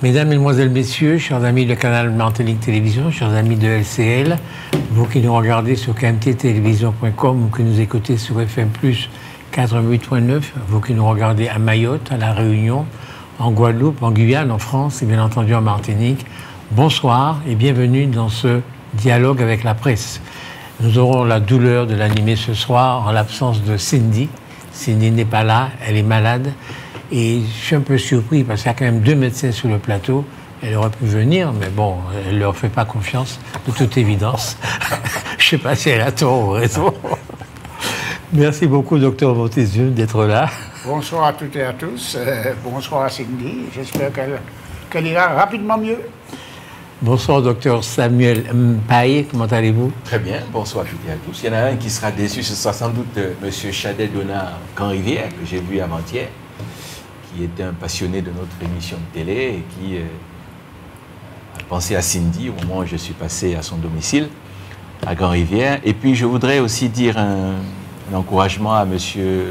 Mesdames, Mesdemoiselles, Messieurs, chers amis de Canal Martinique Télévision, chers amis de LCL, vous qui nous regardez sur kmttelevision.com ou qui nous écoutez sur FM+, 88.9, vous qui nous regardez à Mayotte, à La Réunion, en Guadeloupe, en Guyane, en France et bien entendu en Martinique, bonsoir et bienvenue dans ce dialogue avec la presse. Nous aurons la douleur de l'animer ce soir en l'absence de Cindy. Cindy n'est pas là, elle est malade. Et je suis un peu surpris parce qu'il y a quand même 2 médecins sur le plateau. Elle aurait pu venir, mais bon, elle ne leur fait pas confiance, de toute évidence. Je ne sais pas si elle a tort ou raison. Merci beaucoup, docteur Montesieux, d'être là. Bonsoir à toutes et à tous. Bonsoir à Cindy. J'espère qu'elle ira rapidement mieux. Bonsoir, docteur Samuel Mpaye. Comment allez-vous? Très bien. Bonsoir à toutes et à tous. Il y en a un qui sera déçu, ce sera sans doute M. Chadet Donat Canrivière, que j'ai vu avant-hier, qui était un passionné de notre émission de télé et qui a pensé à Cindy au moment où je suis passé à son domicile, à Grand-Rivière. Et puis, je voudrais aussi dire un encouragement à M.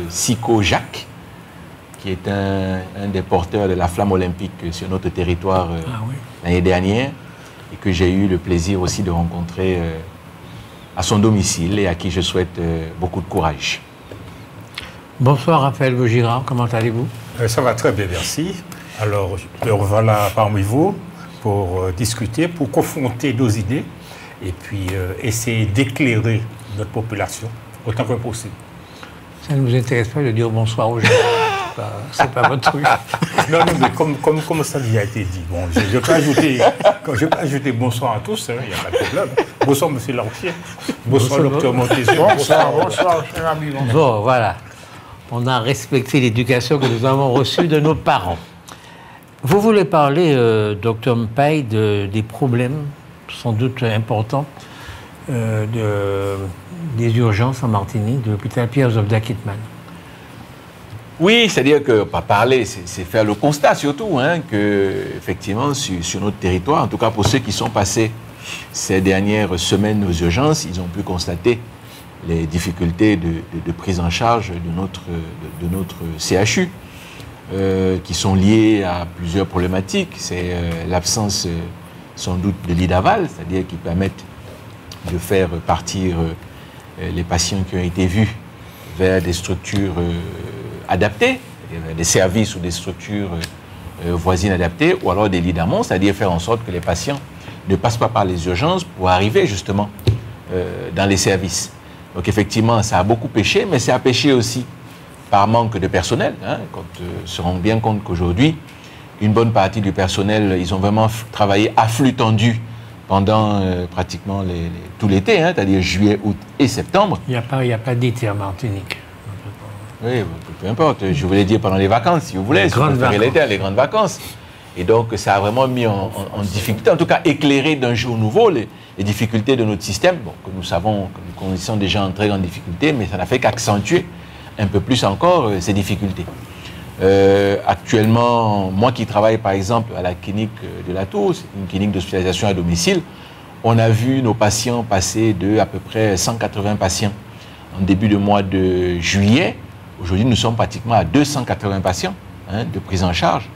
Siko Jacques, qui est un des porteurs de la flamme olympique sur notre territoire l'année dernière, et que j'ai eu le plaisir aussi de rencontrer à son domicile et à qui je souhaite beaucoup de courage. Bonsoir Raphaël Vaugirard, comment allez-vous? Ça va très bien, merci. Alors, me revoilà parmi vous pour discuter, pour confronter nos idées et puis essayer d'éclairer notre population autant que possible. Ça ne vous intéresse pas de dire bonsoir aux gens? C'est pas votre truc. Non, mais comme ça a déjà été dit, bon, je vais pas ajouter bonsoir à tous, il n'y a pas de problème. Bonsoir, monsieur Larpier. Bonsoir, docteur Montesieux. Bonsoir, cher ami. Bon, voilà. On a respecté l'éducation que nous avons reçue de nos parents. Vous voulez parler, docteur Mpaye, des problèmes, sans doute importants, des urgences en Martinique, de l'hôpital Pierre-Joseph d'Akitman. Oui, c'est-à-dire que, pas parler, c'est faire le constat surtout, que, effectivement, sur notre territoire, en tout cas pour ceux qui sont passés ces dernières semaines aux urgences, ils ont pu constater les difficultés de prise en charge de notre CHU, qui sont liées à plusieurs problématiques. C'est l'absence, sans doute, de lits d'aval, c'est-à-dire qui permettent de faire partir les patients qui ont été vus vers des structures adaptées, des services ou des structures voisines adaptées, ou alors des lits d'amont, c'est-à-dire faire en sorte que les patients ne passent pas par les urgences pour arriver justement dans les services. Donc effectivement, ça a beaucoup pêché, mais ça a pêché aussi par manque de personnel. Quand on se rend bien compte qu'aujourd'hui, une bonne partie du personnel, ils ont vraiment travaillé à flux tendu pendant pratiquement tout l'été, c'est-à-dire juillet, août et septembre. Il n'y a pas d'été en Martinique. Oui, peu importe. Je voulais dire pendant les vacances, si vous voulez. Les grandes vacances. Et donc, ça a vraiment mis en difficulté, en tout cas éclairé d'un jour nouveau les difficultés de notre système, bon, que nous savons, que nous connaissons déjà en très grande difficulté, mais ça n'a fait qu'accentuer un peu plus encore ces difficultés. Actuellement, moi qui travaille par exemple à la clinique de la Tour, c'est une clinique d'hospitalisation à domicile, on a vu nos patients passer de à peu près 180 patients en début de mois de juillet. Aujourd'hui, nous sommes pratiquement à 280 patients de prise en charge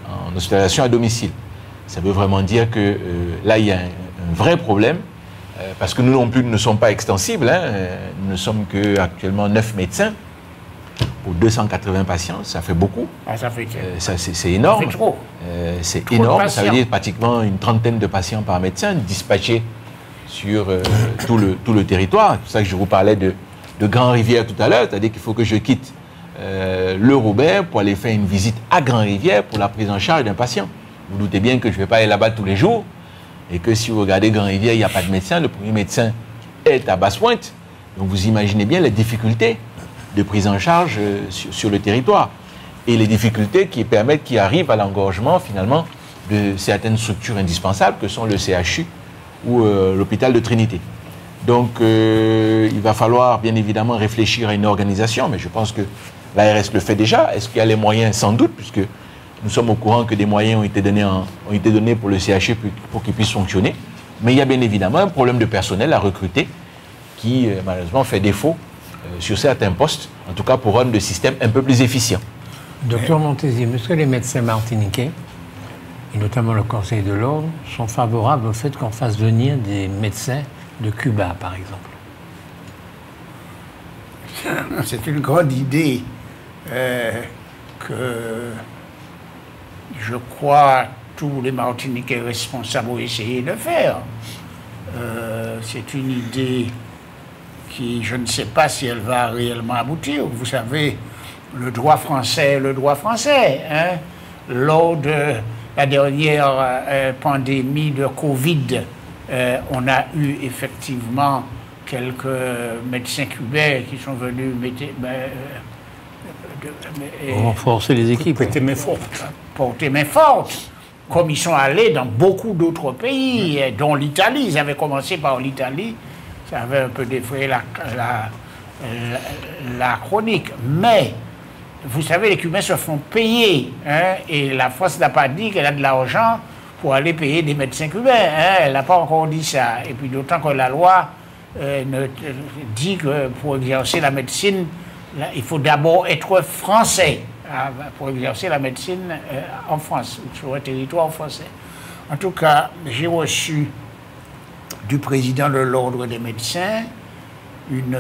en hospitalisation à domicile. Ça veut vraiment dire que là, il y a un vrai problème, parce que nous non plus ne sommes pas extensibles. Nous ne sommes qu'actuellement 9 médecins pour 280 patients. Ça fait beaucoup. Ah, ça fait c'est énorme. Ça fait trop. C'est énorme. Ça veut dire pratiquement une trentaine de patients par médecin dispatchés sur tout le territoire. C'est pour ça que je vous parlais de Grand-Rivière tout à l'heure. C'est-à-dire qu'il faut que je quitte le Robert pour aller faire une visite à Grand-Rivière pour la prise en charge d'un patient. Vous doutez bien que je ne vais pas aller là-bas tous les jours et que si vous regardez Grand-Rivière, il n'y a pas de médecin. Le premier médecin est à Basse-Pointe. Donc vous imaginez bien les difficultés de prise en charge sur le territoire et les difficultés qui arrivent à l'engorgement finalement de certaines structures indispensables que sont le CHU ou l'hôpital de Trinité. Donc il va falloir bien évidemment réfléchir à une organisation, mais je pense que l'ARS le fait déjà. Est-ce qu'il y a les moyens? Sans doute, puisque nous sommes au courant que des moyens ont été donnés pour le CHU pour qu'il puisse fonctionner. Mais il y a bien évidemment un problème de personnel à recruter qui malheureusement fait défaut sur certains postes, en tout cas pour rendre le système un peu plus efficient. Docteur Montesieux, est-ce que les médecins martiniquais et notamment le Conseil de l'Ordre, sont favorables au fait qu'on fasse venir des médecins de Cuba, par exemple. C'est une grande idée que je crois tous les Martiniquais responsables ont essayé de faire. C'est une idée qui, je ne sais pas si elle va réellement aboutir. Vous savez, le droit français, hein? Lors de la dernière pandémie de Covid, on a eu effectivement quelques médecins cubains qui sont venus renforcer les équipes. Porter main forte. Porter main forte. Comme ils sont allés dans beaucoup d'autres pays, dont l'Italie. Ils avaient commencé par l'Italie. Ça avait un peu défrayé la chronique. Mais, vous savez, les Cubains se font payer. Hein, et la France n'a pas dit qu'elle a de l'argent pour aller payer des médecins cubains. Hein, elle n'a pas encore dit ça. Et puis d'autant que la loi dit que pour exercer la médecine, il faut d'abord être français pour exercer la médecine en France, sur un territoire français. En tout cas, j'ai reçu du président de l'Ordre des médecins une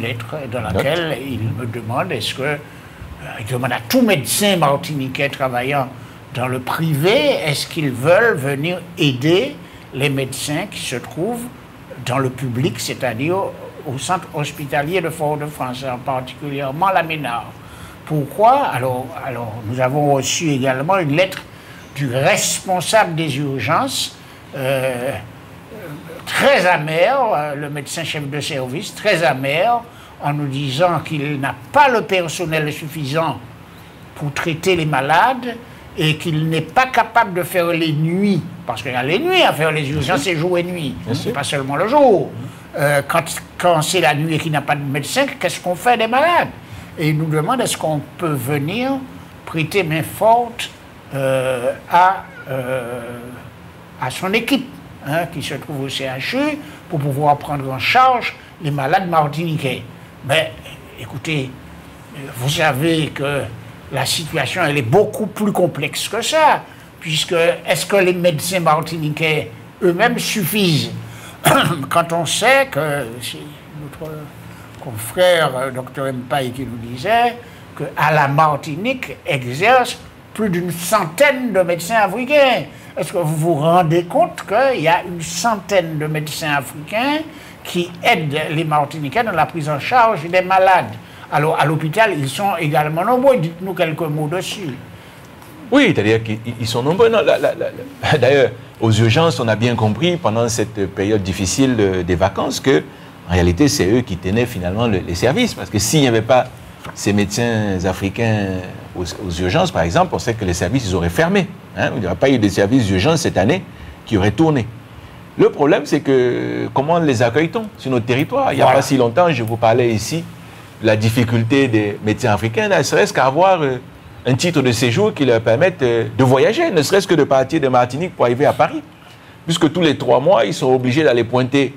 lettre dans laquelle il me demande il demande à tout médecin martiniquais travaillant dans le privé, est-ce qu'ils veulent venir aider les médecins qui se trouvent dans le public, c'est-à-dire au centre hospitalier de Fort-de-France, en particulièrement la Ménard. Pourquoi? Alors, nous avons reçu également une lettre du responsable des urgences, très amer, le médecin chef de service, très amer, en nous disant qu'il n'a pas le personnel suffisant pour traiter les malades et qu'il n'est pas capable de faire les nuits, parce qu'il y a les nuits à faire les urgences, c'est jour et nuit, c'est pas seulement le jour. Quand c'est la nuit et qu'il n'a pas de médecin, qu'est-ce qu'on fait des malades? Et il nous demande est-ce qu'on peut venir prêter main forte à son équipe, hein, qui se trouve au CHU, pour pouvoir prendre en charge les malades martiniquais. Mais écoutez, vous savez que la situation elle est beaucoup plus complexe que ça, puisque est-ce que les médecins martiniquais eux-mêmes suffisent? Quand on sait que c'est notre confrère Dr Mpaye qui nous disait qu'à la Martinique exercent plus d'une centaine de médecins africains. Est-ce que vous vous rendez compte qu'il y a une centaine de médecins africains qui aident les Martiniquais dans la prise en charge des malades? Alors, à l'hôpital, ils sont également nombreux. Dites-nous quelques mots dessus. Oui, c'est-à-dire qu'ils sont nombreux. D'ailleurs, aux urgences, on a bien compris pendant cette période difficile des vacances que, en réalité, c'est eux qui tenaient finalement les services. Parce que s'il n'y avait pas ces médecins africains aux urgences, par exemple, on sait que les services, ils auraient fermé. Hein? Il n'y aurait pas eu de services d'urgence cette année qui auraient tourné. Le problème, c'est que comment les accueille-t-on sur notre territoire? Il n'y a pas si longtemps, je vous parlais ici de la difficulté des médecins africains, ne serait-ce qu'à avoir un titre de séjour qui leur permette de voyager, ne serait-ce que de partir de Martinique pour arriver à Paris. Puisque tous les 3 mois, ils sont obligés d'aller pointer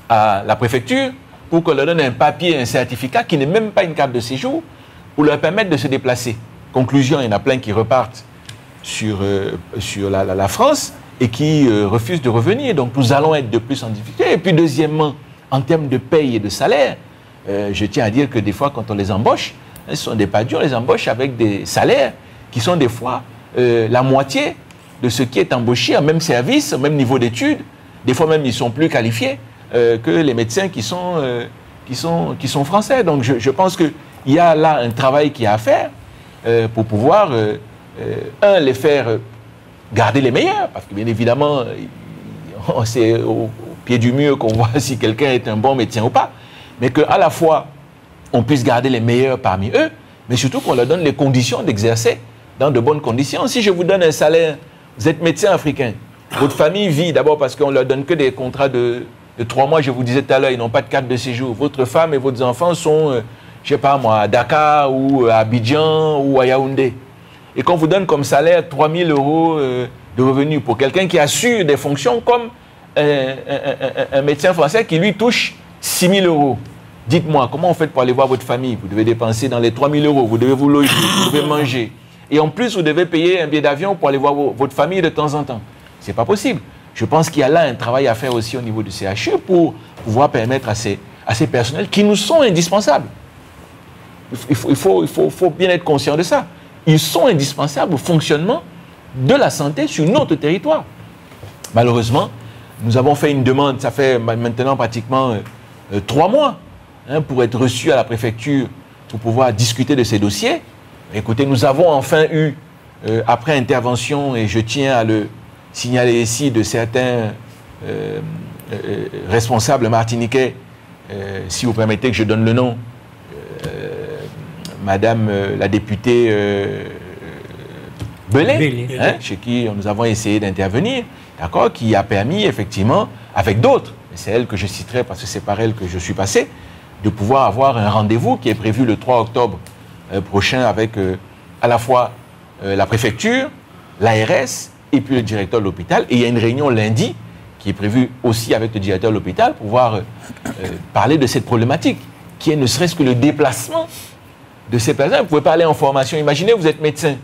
à la préfecture pour qu'on leur donne un papier, un certificat qui n'est même pas une carte de séjour pour leur permettre de se déplacer. Conclusion, il y en a plein qui repartent sur la France et qui refusent de revenir. Donc nous allons être de plus en difficulté. Et puis deuxièmement, en termes de paye et de salaire, je tiens à dire que des fois, quand on les embauche, ce sont des pas durs, on les embauche avec des salaires qui sont des fois la moitié de ce qui est embauché en même service, au même niveau d'études. Des fois même, ils sont plus qualifiés que les médecins qui sont français. Donc je pense qu'il y a là un travail qui a à faire pour pouvoir, les faire garder les meilleurs, parce que bien évidemment, c'est au pied du mur qu'on voit si quelqu'un est un bon médecin ou pas, mais qu'à la fois, on puisse garder les meilleurs parmi eux, mais surtout qu'on leur donne les conditions d'exercer dans de bonnes conditions. Si je vous donne un salaire, vous êtes médecin africain, votre famille vit d'abord parce qu'on ne leur donne que des contrats de 3 mois, je vous disais tout à l'heure, ils n'ont pas de carte de séjour. Votre femme et vos enfants sont, je ne sais pas moi, à Dakar ou à Abidjan ou à Yaoundé. Et qu'on vous donne comme salaire 3 000 € de revenus pour quelqu'un qui assure des fonctions comme un médecin français qui lui touche 6 000 €. Dites-moi, comment vous faites pour aller voir votre famille? Vous devez dépenser dans les 3 000 €, vous devez vous loger, vous devez manger. et en plus vous devez payer un billet d'avion pour aller voir votre famille de temps en temps. Ce n'est pas possible. Je pense qu'il y a là un travail à faire aussi au niveau du CHU pour pouvoir permettre à ces personnels qui nous sont indispensables. Il faut bien être conscient de ça. Ils sont indispensables au fonctionnement de la santé sur notre territoire. Malheureusement, nous avons fait une demande, ça fait maintenant pratiquement 3 mois, pour être reçus à la préfecture pour pouvoir discuter de ces dossiers. Écoutez, nous avons enfin eu, après intervention, et je tiens à le signaler ici, de certains responsables martiniquais, si vous permettez que je donne le nom, Madame la députée Belay, chez qui nous avons essayé d'intervenir, d'accord, qui a permis effectivement, avec d'autres, c'est elle que je citerai parce que c'est par elle que je suis passé, de pouvoir avoir un rendez-vous qui est prévu le 3 octobre prochain avec à la fois la préfecture, l'ARS et puis le directeur de l'hôpital. Et il y a une réunion lundi qui est prévue aussi avec le directeur de l'hôpital pour pouvoir parler de cette problématique, qui est ne serait-ce que le déplacement de ces personnes. Vous ne pouvez pas aller en formation. Imaginez, vous êtes médecin.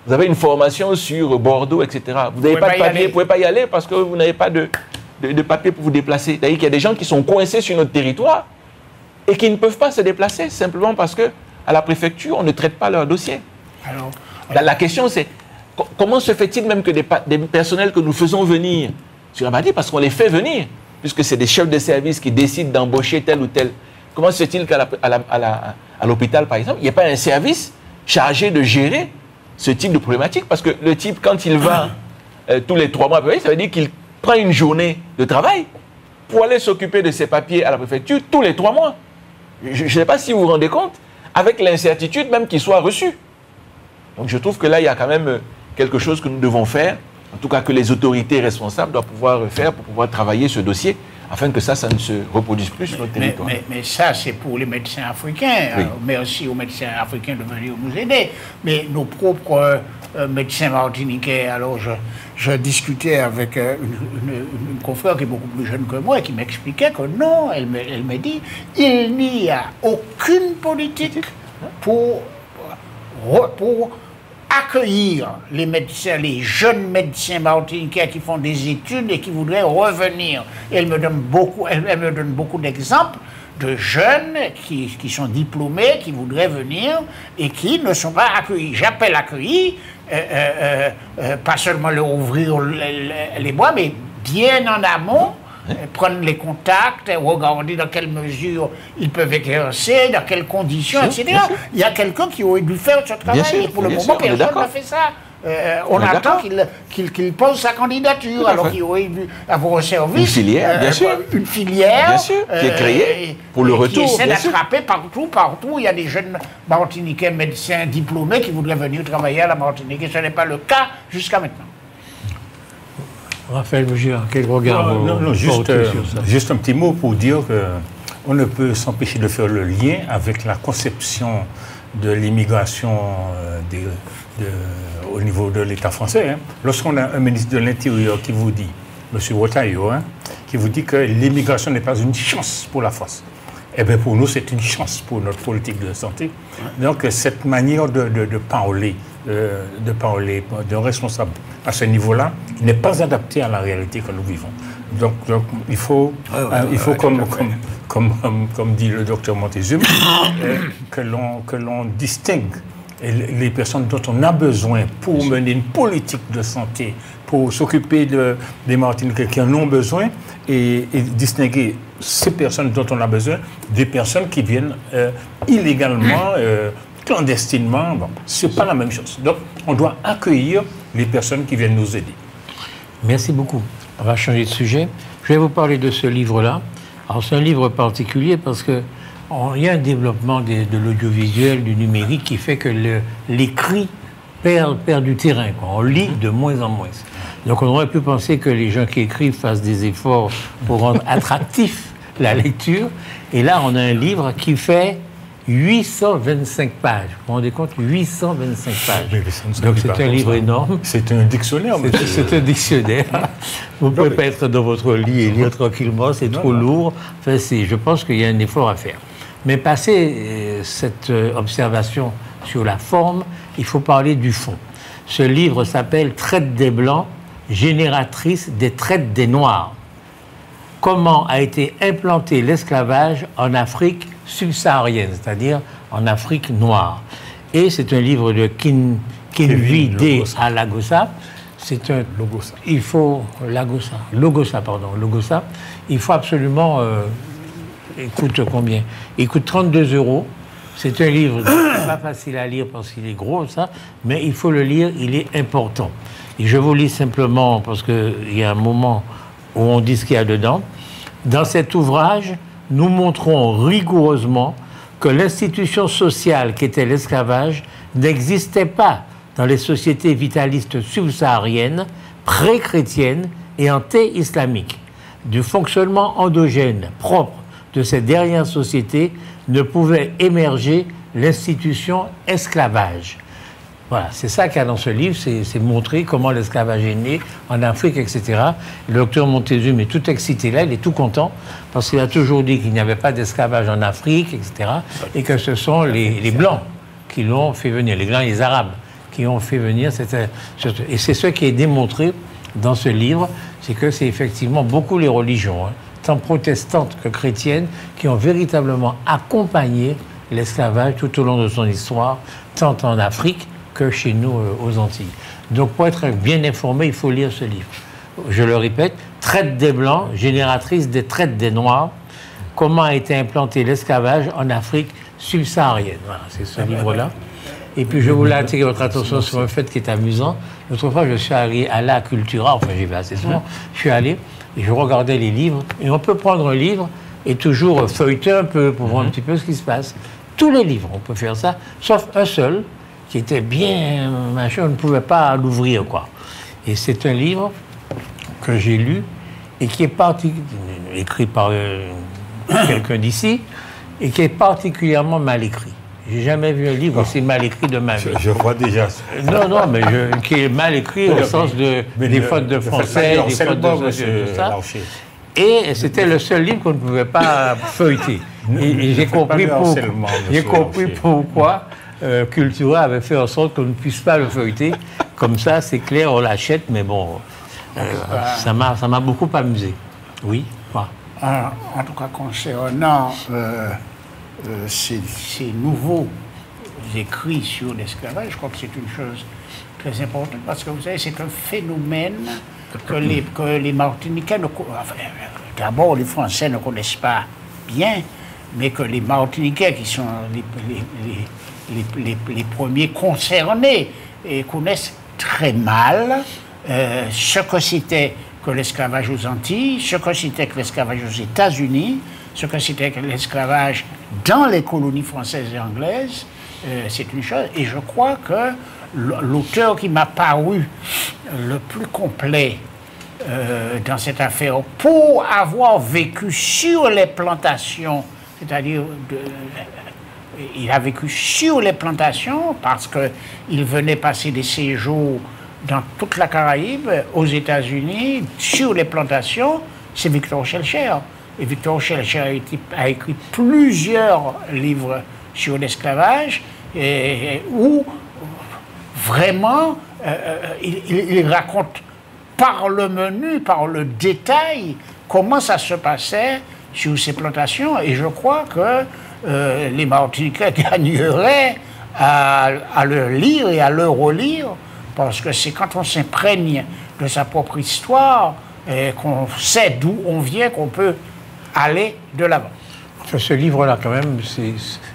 Vous avez une formation sur Bordeaux, etc. Vous n'avez pas de papier, vous ne pouvez pas y aller parce que vous n'avez pas de papier pour vous déplacer. C'est-à-dire qu'il y a des gens qui sont coincés sur notre territoire et qui ne peuvent pas se déplacer simplement parce qu'à la préfecture, on ne traite pas leur dossier. Alors, la question, c'est comment se fait-il même que des personnels que nous faisons venir sur la maladie, parce qu'on les fait venir, puisque c'est des chefs de service qui décident d'embaucher tel ou tel. Comment se fait-il qu'à l'hôpital, par exemple, il n'y a pas un service chargé de gérer ce type de problématique? Parce que le type, quand il va tous les 3 mois, ça veut dire qu'il prend une journée de travail pour aller s'occuper de ses papiers à la préfecture tous les 3 mois. Je ne sais pas si vous vous rendez compte, avec l'incertitude même qu'il soit reçu. Donc je trouve que là, il y a quand même quelque chose que nous devons faire, en tout cas que les autorités responsables doivent pouvoir faire pour pouvoir travailler ce dossier, afin que ça ne se reproduise plus sur notre territoire. Mais ça, c'est pour les médecins africains, oui. Mais aussi aux médecins africains de venir nous aider. Mais nos propres médecins martiniquais, alors je discutais avec une confrère qui est beaucoup plus jeune que moi et qui m'expliquait que non, elle me dit, il n'y a aucune politique pour accueillir les médecins, les jeunes médecins martiniquais qui font des études et qui voudraient revenir. Elle me donne beaucoup d'exemples de jeunes qui sont diplômés, qui voudraient venir et qui ne sont pas accueillis. J'appelle accueillis, pas seulement leur ouvrir les bois, mais bien en amont, prendre les contacts, regarder dans quelle mesure ils peuvent exercer, dans quelles conditions, etc. Il y a quelqu'un qui aurait dû faire ce travail, et pour le moment, personne n'a fait ça. On attend qu'il pose sa candidature, alors qu'il aurait dû avoir un service. Une filière, bien sûr. Une filière. Bien sûr, qui est créée pour le retour. Qui essaie d'attraper partout. Il y a des jeunes Martiniquais médecins diplômés qui voudraient venir travailler à la Martinique, et ce n'est pas le cas jusqu'à maintenant. Raphaël Bougier, quel regard juste un petit mot pour dire qu'on ne peut s'empêcher de faire le lien avec la conception de l'immigration au niveau de l'État français. Hein. Lorsqu'on a un ministre de l'Intérieur qui vous dit, M. Rotaillot, qui vous dit que l'immigration n'est pas une chance pour la France, eh bien pour nous, c'est une chance pour notre politique de santé. Donc cette manière de parler d'un responsable à ce niveau-là n'est pas adaptée à la réalité que nous vivons. Donc il faut, comme dit le docteur Montezuma, que l'on distingue les personnes dont on a besoin pour mener une politique de santé, pour s'occuper des Martiniquais qui en ont besoin, et distinguer ces personnes dont on a besoin des personnes qui viennent illégalement, clandestinement. Bon, ce n'est pas la même chose. Donc, on doit accueillir les personnes qui viennent nous aider. Merci beaucoup. On va changer de sujet. Je vais vous parler de ce livre-là. Alors, c'est un livre particulier parce que il y a un développement de l'audiovisuel, du numérique, qui fait que l'écrit perd du terrain, quoi. On lit de moins en moins. Donc, on aurait pu penser que les gens qui écrivent fassent des efforts pour rendre attractif la lecture. Et là, on a un livre qui fait 825 pages. Vous vous rendez compte? 825 pages. Donc c'est un livre énorme. C'est un dictionnaire. C'est un dictionnaire. Vous ne pouvez pas être dans votre lit et lire tranquillement, c'est trop lourd. Enfin, je pense qu'il y a un effort à faire. Mais passer cette observation sur la forme, il faut parler du fond. Ce livre s'appelle « Traite des Blancs, génératrice des traites des Noirs ». Comment a été implanté l'esclavage en Afrique subsaharienne, c'est-à-dire en Afrique noire. Et c'est un livre de Kinvi D. Lagosa. C'est un Logosa. Il faut Logosa. Il faut absolument. Il coûte combien? Il coûte 32 €. C'est un livre pas facile à lire parce qu'il est gros, ça, mais il faut le lire, il est important. Et je vous lis simplement parce qu'il y a un moment où on dit ce qu'il y a dedans. Dans cet ouvrage, nous montrons rigoureusement que l'institution sociale qu'était l'esclavage n'existait pas dans les sociétés vitalistes subsahariennes, pré-chrétiennes et anté-islamiques. Du fonctionnement endogène propre de ces dernières sociétés ne pouvait émerger l'institution esclavage. Voilà, c'est ça qu'il y a dans ce livre, c'est montrer comment l'esclavage est né en Afrique, etc. Le docteur Montezuma est tout excité là, il est tout content, parce qu'il a toujours dit qu'il n'y avait pas d'esclavage en Afrique, etc. Et que ce sont les Blancs qui l'ont fait venir, les Blancs et les Arabes qui ont fait venir. Et c'est ce qui est démontré dans ce livre, c'est que c'est effectivement beaucoup les religions, tant protestantes que chrétiennes, qui ont véritablement accompagné l'esclavage tout au long de son histoire, tant en Afrique que chez nous aux Antilles. Donc pour être bien informé, il faut lire ce livre. Je le répète, Traite des Blancs, génératrice des traites des Noirs, comment a été implanté l'esclavage en Afrique subsaharienne. Voilà, c'est ce livre-là. Et puis je voulais attirer votre attention sur un fait qui est amusant. L'autre fois, je suis allé à la Cultura, enfin j'y vais assez souvent, je suis allé et je regardais les livres, et on peut prendre un livre et toujours feuilleter un peu pour voir un petit peu ce qui se passe. Tous les livres, on peut faire ça, sauf un seul, qui était bien machin, on ne pouvait pas l'ouvrir, quoi. Et c'est un livre que j'ai lu et qui est écrit par quelqu'un d'ici et qui est particulièrement mal écrit. J'ai jamais vu un livre aussi mal écrit de ma vie. Je vois déjà. Non, mais qui est mal écrit au sens des fautes de français, des fautes de tout ça. Et c'était le seul livre qu'on ne pouvait pas feuilleter. Et j'ai compris pourquoi Cultura avait fait en sorte qu'on ne puisse pas le feuilleter. Comme ça, c'est clair, on l'achète, mais bon, ça m'a beaucoup amusé. Oui, quoi. En tout cas, concernant ces nouveaux écrits sur l'esclavage, je crois que c'est une chose très importante, parce que vous savez, c'est un phénomène que les Martiniquais ne connaissent pas. D'abord, les Français ne connaissent pas bien, mais que les Martiniquais, qui sont les premiers concernés, connaissent très mal ce que c'était que l'esclavage aux Antilles, ce que c'était que l'esclavage aux États-Unis, ce que c'était que l'esclavage dans les colonies françaises et anglaises. C'est une chose. Et je crois que l'auteur qui m'a paru le plus complet dans cette affaire, pour avoir vécu sur les plantations, c'est-à-dire il a vécu sur les plantations parce qu'il venait passer des séjours dans toute la Caraïbe, aux États-Unis, sur les plantations, c'est Victor Schœlcher. Et Victor Schœlcher a écrit plusieurs livres sur l'esclavage, où vraiment il raconte par le menu, par le détail, comment ça se passait sur ces plantations. Et je crois que les Martiniquais gagneraient à le lire et à le relire, parce que c'est quand on s'imprègne de sa propre histoire et qu'on sait d'où on vient qu'on peut aller de l'avant. Enfin, ce livre-là, quand même,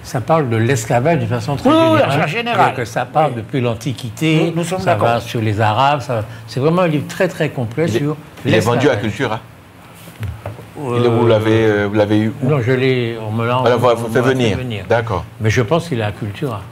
ça parle de l'esclavage de façon très générale. Que ça parle depuis l'Antiquité, ça va sur les Arabes. C'est vraiment un livre très, très complet sur l'esclavage. Il est vendu à Cultura. Vous l'avez eu où? Non, je l'ai... On me l'a fait venir. D'accord. Mais je pense qu'il est à Cultura.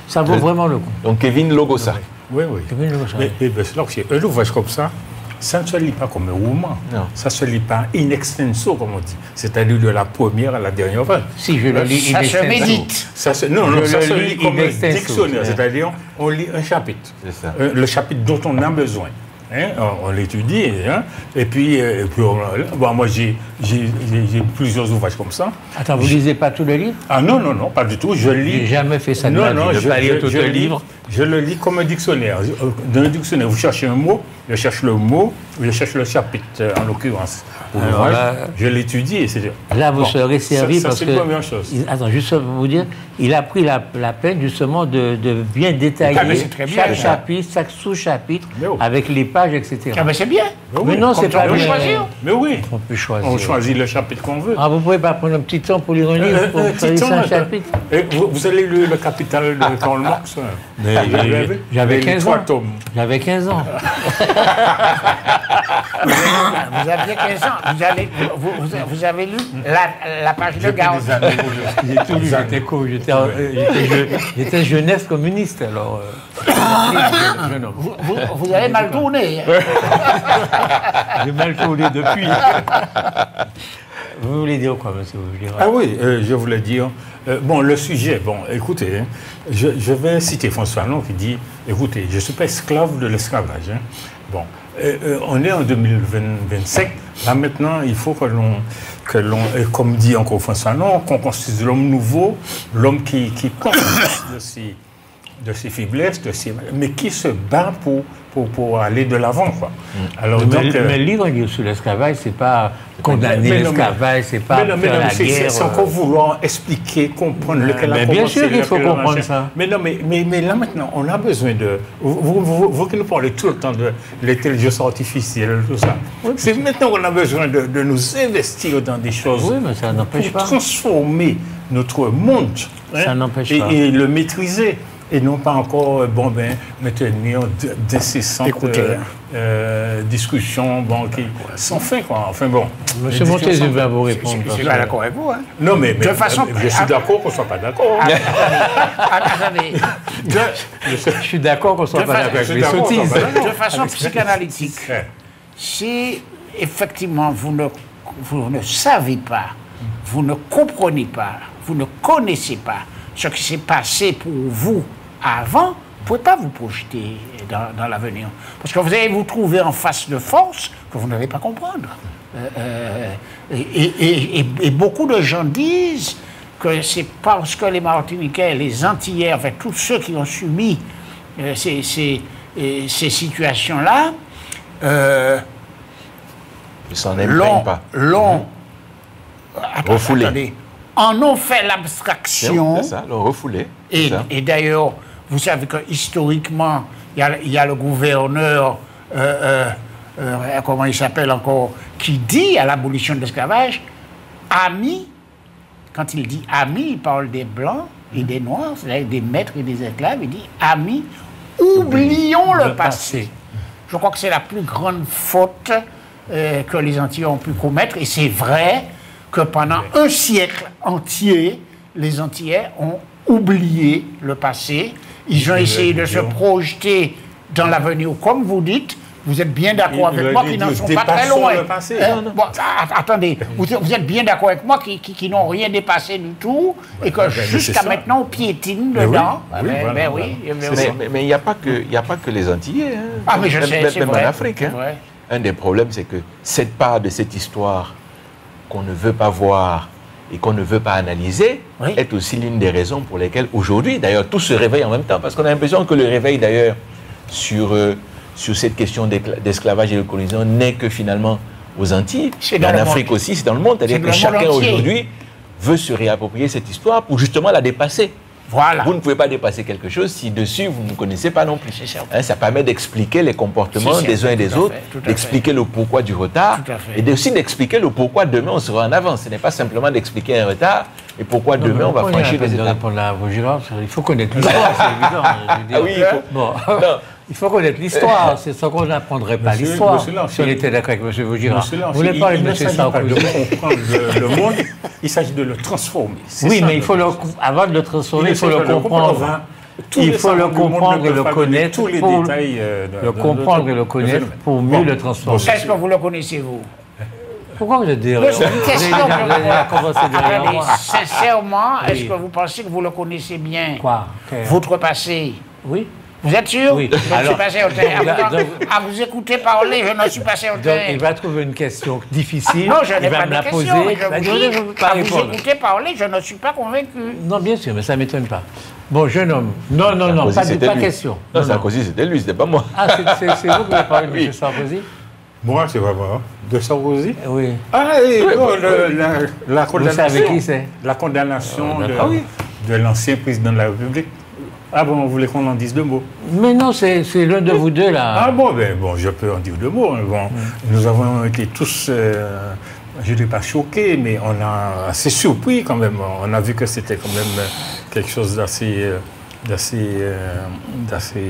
Ça vaut vraiment le coup. Donc, Kevin Logosa. Oui. Kevin Logosa. Mais c'est là que c'est un ouvrage comme ça. Ça ne se lit pas comme un roman. Non. Ça se lit pas in extenso, comme on dit. C'est-à-dire de la première à la dernière page. Si je le lis in extenso. Ça se médite. Ça se lit comme un dictionnaire. C'est-à-dire, on lit un chapitre. C'est ça. Le chapitre dont on a besoin. Hein, on l'étudie. Hein, et puis moi, j'ai plusieurs ouvrages comme ça. Attends, vous lisez pas tous les livres? Ah non, pas du tout. Je lis. J'ai jamais fait ça de ma vie, de pas lire tout le livre. Je le lis comme un dictionnaire. Dans le dictionnaire, vous cherchez un mot, je cherche le mot, je cherche le chapitre, en l'occurrence. Alors là, je l'étudie. Là, vous serez servi parce que... c'est la première chose. Attends, juste pour vous dire, il a pris la peine justement de bien détailler chaque chapitre, chaque sous-chapitre, avec les pages, etc. Ah ben c'est bien. Mais non, c'est pas on peut choisir. Mais oui. On peut choisir. On choisit le chapitre qu'on veut. Ah, vous pouvez pas prendre un petit temps pour lire un livre, pour faire 5 chapitres? Vous avez lu Le Capital de Karl Marx? J'avais 15 ans. J'avais 15 ans. Vous aviez 15 ans. Vous avez lu la page de garde. J'ai tout lu, j'étais cool. J'étais jeunesse communiste, alors. Vous avez mal tourné. J'ai mal tourné depuis. Vous voulez dire quoi, monsieur? Ah oui, je voulais dire... bon, le sujet, écoutez, hein, je vais citer François Fanon qui dit, écoutez, je ne suis pas esclave de l'esclavage. Hein. Bon, on est en 2025, là maintenant, il faut que l'on comme dit encore François Fanon, qu'on construise l'homme nouveau, l'homme qui pense de ses faiblesses, mais qui se bat pour aller de l'avant, quoi. Alors, mais lire un livre sur l'esclavage, c'est pas condamner l'esclavage, c'est pas faire la guerre. C'est encore vouloir expliquer, comprendre lequel a commencé. Bien sûr qu'il faut comprendre ça. Mais non, mais là maintenant, on a besoin de... Vous qui nous parlez tout le temps de l'intelligence artificielle, tout ça. Oui, c'est maintenant qu'on a besoin de nous investir dans des choses. Oui, mais ça n'empêche pas. Pour transformer notre monde. Ça n'empêche pas. Et le maîtriser. Et non pas encore, maintenir d'incessantes discussions sans fin, quoi. Enfin bon. Monsieur Montezuma va vous répondre. Je suis pas d'accord avec vous. Hein. Non, mais de façon, je suis d'accord qu'on ne soit pas d'accord. Attendez. Je suis d'accord qu'on ne soit pas d'accord avec les sottises. De façon psychanalytique, si effectivement vous ne savez pas, vous ne comprenez pas, vous ne connaissez pas ce qui s'est passé pour vous avant, vous ne pouvez pas vous projeter dans l'avenir. Parce que vous allez vous trouver en face de force que vous n'allez pas comprendre. Et beaucoup de gens disent que c'est parce que les Martiniquais, les Antillais, enfin tous ceux qui ont subi ces situations-là, ils s'en imprègnent pas. Attendez. En ont fait l'abstraction. C'est ça, l'ont refoulé. Et d'ailleurs, vous savez que historiquement, il y a le gouverneur, comment il s'appelle encore, qui dit à l'abolition de l'esclavage, amis, quand il dit amis, il parle des blancs et des noirs, c'est-à-dire des maîtres et des esclaves, il dit amis, oublions le passé. Je crois que c'est la plus grande faute que les Antillais ont pu commettre, et c'est vrai que pendant un siècle entier, les Antillais ont oublié le passé. Ils ont essayé de se projeter dans l'avenir. Comme vous dites, vous êtes bien d'accord avec moi qu'ils n'en sont pas très loin. Attendez, vous êtes bien d'accord avec moi qui n'ont rien dépassé du tout et que jusqu'à maintenant on piétine dedans. Mais il n'y a pas que les Antillais. Ah, mais je sais, même en Afrique. Un des problèmes, c'est que cette part de cette histoire qu'on ne veut pas voir et qu'on ne veut pas analyser, est aussi l'une des raisons pour lesquelles aujourd'hui, d'ailleurs, tout se réveille en même temps. Parce qu'on a l'impression que le réveil, d'ailleurs, sur cette question d'esclavage et de colonisation n'est que finalement aux Antilles. Mais en Afrique aussi, c'est dans le monde. C'est-à-dire que chacun aujourd'hui veut se réapproprier cette histoire pour justement la dépasser. Voilà. Vous ne pouvez pas dépasser quelque chose si dessus vous ne connaissez pas non plus. Ça permet d'expliquer les comportements des uns et des autres, d'expliquer le pourquoi du retard et aussi d'expliquer le pourquoi demain on sera en avance. Ce n'est pas simplement d'expliquer un retard et pourquoi demain on va franchir les étapes. Il faut connaître l'histoire, c'est évident. Ah oui, il faut connaître l'histoire, c'est ça qu'on n'apprendrait pas l'histoire. Si on était d'accord avec M. Vaugirard. Vous voulez parler de M. Sarkozy. Il ne s'agit pas de comprendre le monde, il s'agit de le transformer. Oui, mais avant de le transformer, il faut le comprendre. Il faut le comprendre et le connaître. Tous les détails. Le comprendre et le connaître pour mieux le transformer. Est-ce que vous le connaissez, vous? Pourquoi vous êtes derrière moi? C'est une question sincèrement, est-ce que vous pensez que vous le connaissez bien? Quoi? Votre passé? Oui. Vous êtes sûr? Oui. Je ne suis pas certain. À vous écouter parler, je ne suis pas certain. Donc, il va trouver une question difficile. Non, je n'ai il va pas me de la question. poser. Mais je vous dis, à vous répondre. écouter parler, je ne suis pas convaincu. Non, bien sûr, mais ça ne m'étonne pas. Bon, jeune homme. Non, Sarkozy, pas lui. question. Non, Sarkozy, c'était lui, c'était pas moi. Ah, c'est vous qui avez parlé de Oui. M. Sarkozy? Moi, c'est pas moi. De Sarkozy? Oui. Ah, et bon, la Vous condamnation. savez qui c'est? La condamnation oui. de l'ancien président de la République. Ah bon, vous voulez qu'on en dise 2 mots? Mais non, c'est l'un de vous deux, là. Ah bon, je peux en dire 2 mots. Bon, nous avons été tous, je ne dis pas choqués, mais on a assez surpris quand même. On a vu que c'était quand même quelque chose d'assez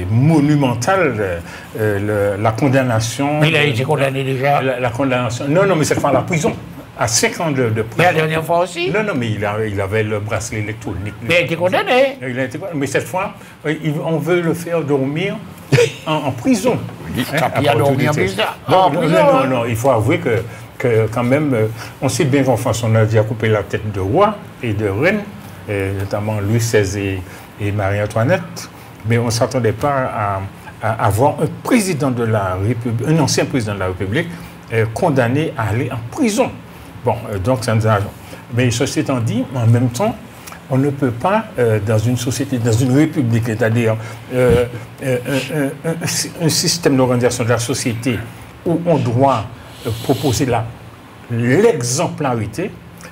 monumental, la condamnation. Mais il a été condamné déjà. La condamnation. Non, mais cette fois à la prison. À 5 ans de prison. Mais la dernière fois aussi. Non, mais il avait le bracelet électronique. Mais il a été condamné. Mais cette fois, on veut le faire dormir en prison. Il a dormi en prison. Non, il faut avouer que quand même, on sait bien qu'en France, on a déjà coupé la tête de roi et de reine, notamment Louis XVI et Marie-Antoinette, mais on ne s'attendait pas à avoir un président de la République, un ancien président de la République, condamné à aller en prison. Bon, donc ça nous a... Mais ceci étant dit, en même temps, on ne peut pas, dans une société, dans une république, c'est-à-dire un système d'organisation de la société où on doit proposer l'exemplarité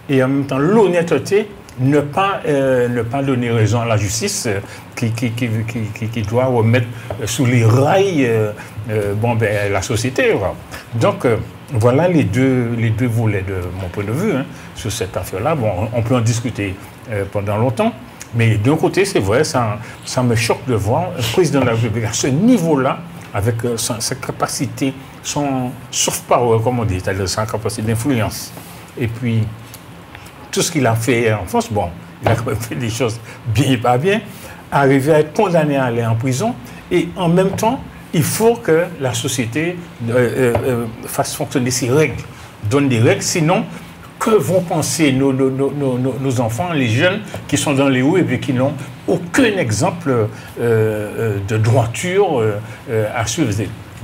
et en même temps l'honnêteté, ne pas donner raison à la justice qui doit remettre sous les rails la société. Donc, voilà les deux volets de mon point de vue sur cette affaire-là. Bon, on peut en discuter pendant longtemps, mais d'un côté, c'est vrai, ça me choque de voir un président de la République à ce niveau-là, avec sa capacité, son soft power, comme on dit, c'est-à-dire sa capacité d'influence. Et puis, tout ce qu'il a fait en France, bon, il a quand même fait des choses bien et pas bien, arriver à être condamné à aller en prison, et en même temps, il faut que la société fasse fonctionner ses règles, donne des règles, sinon, que vont penser nos enfants, les jeunes qui sont dans les rues et puis qui n'ont aucun exemple de droiture à suivre.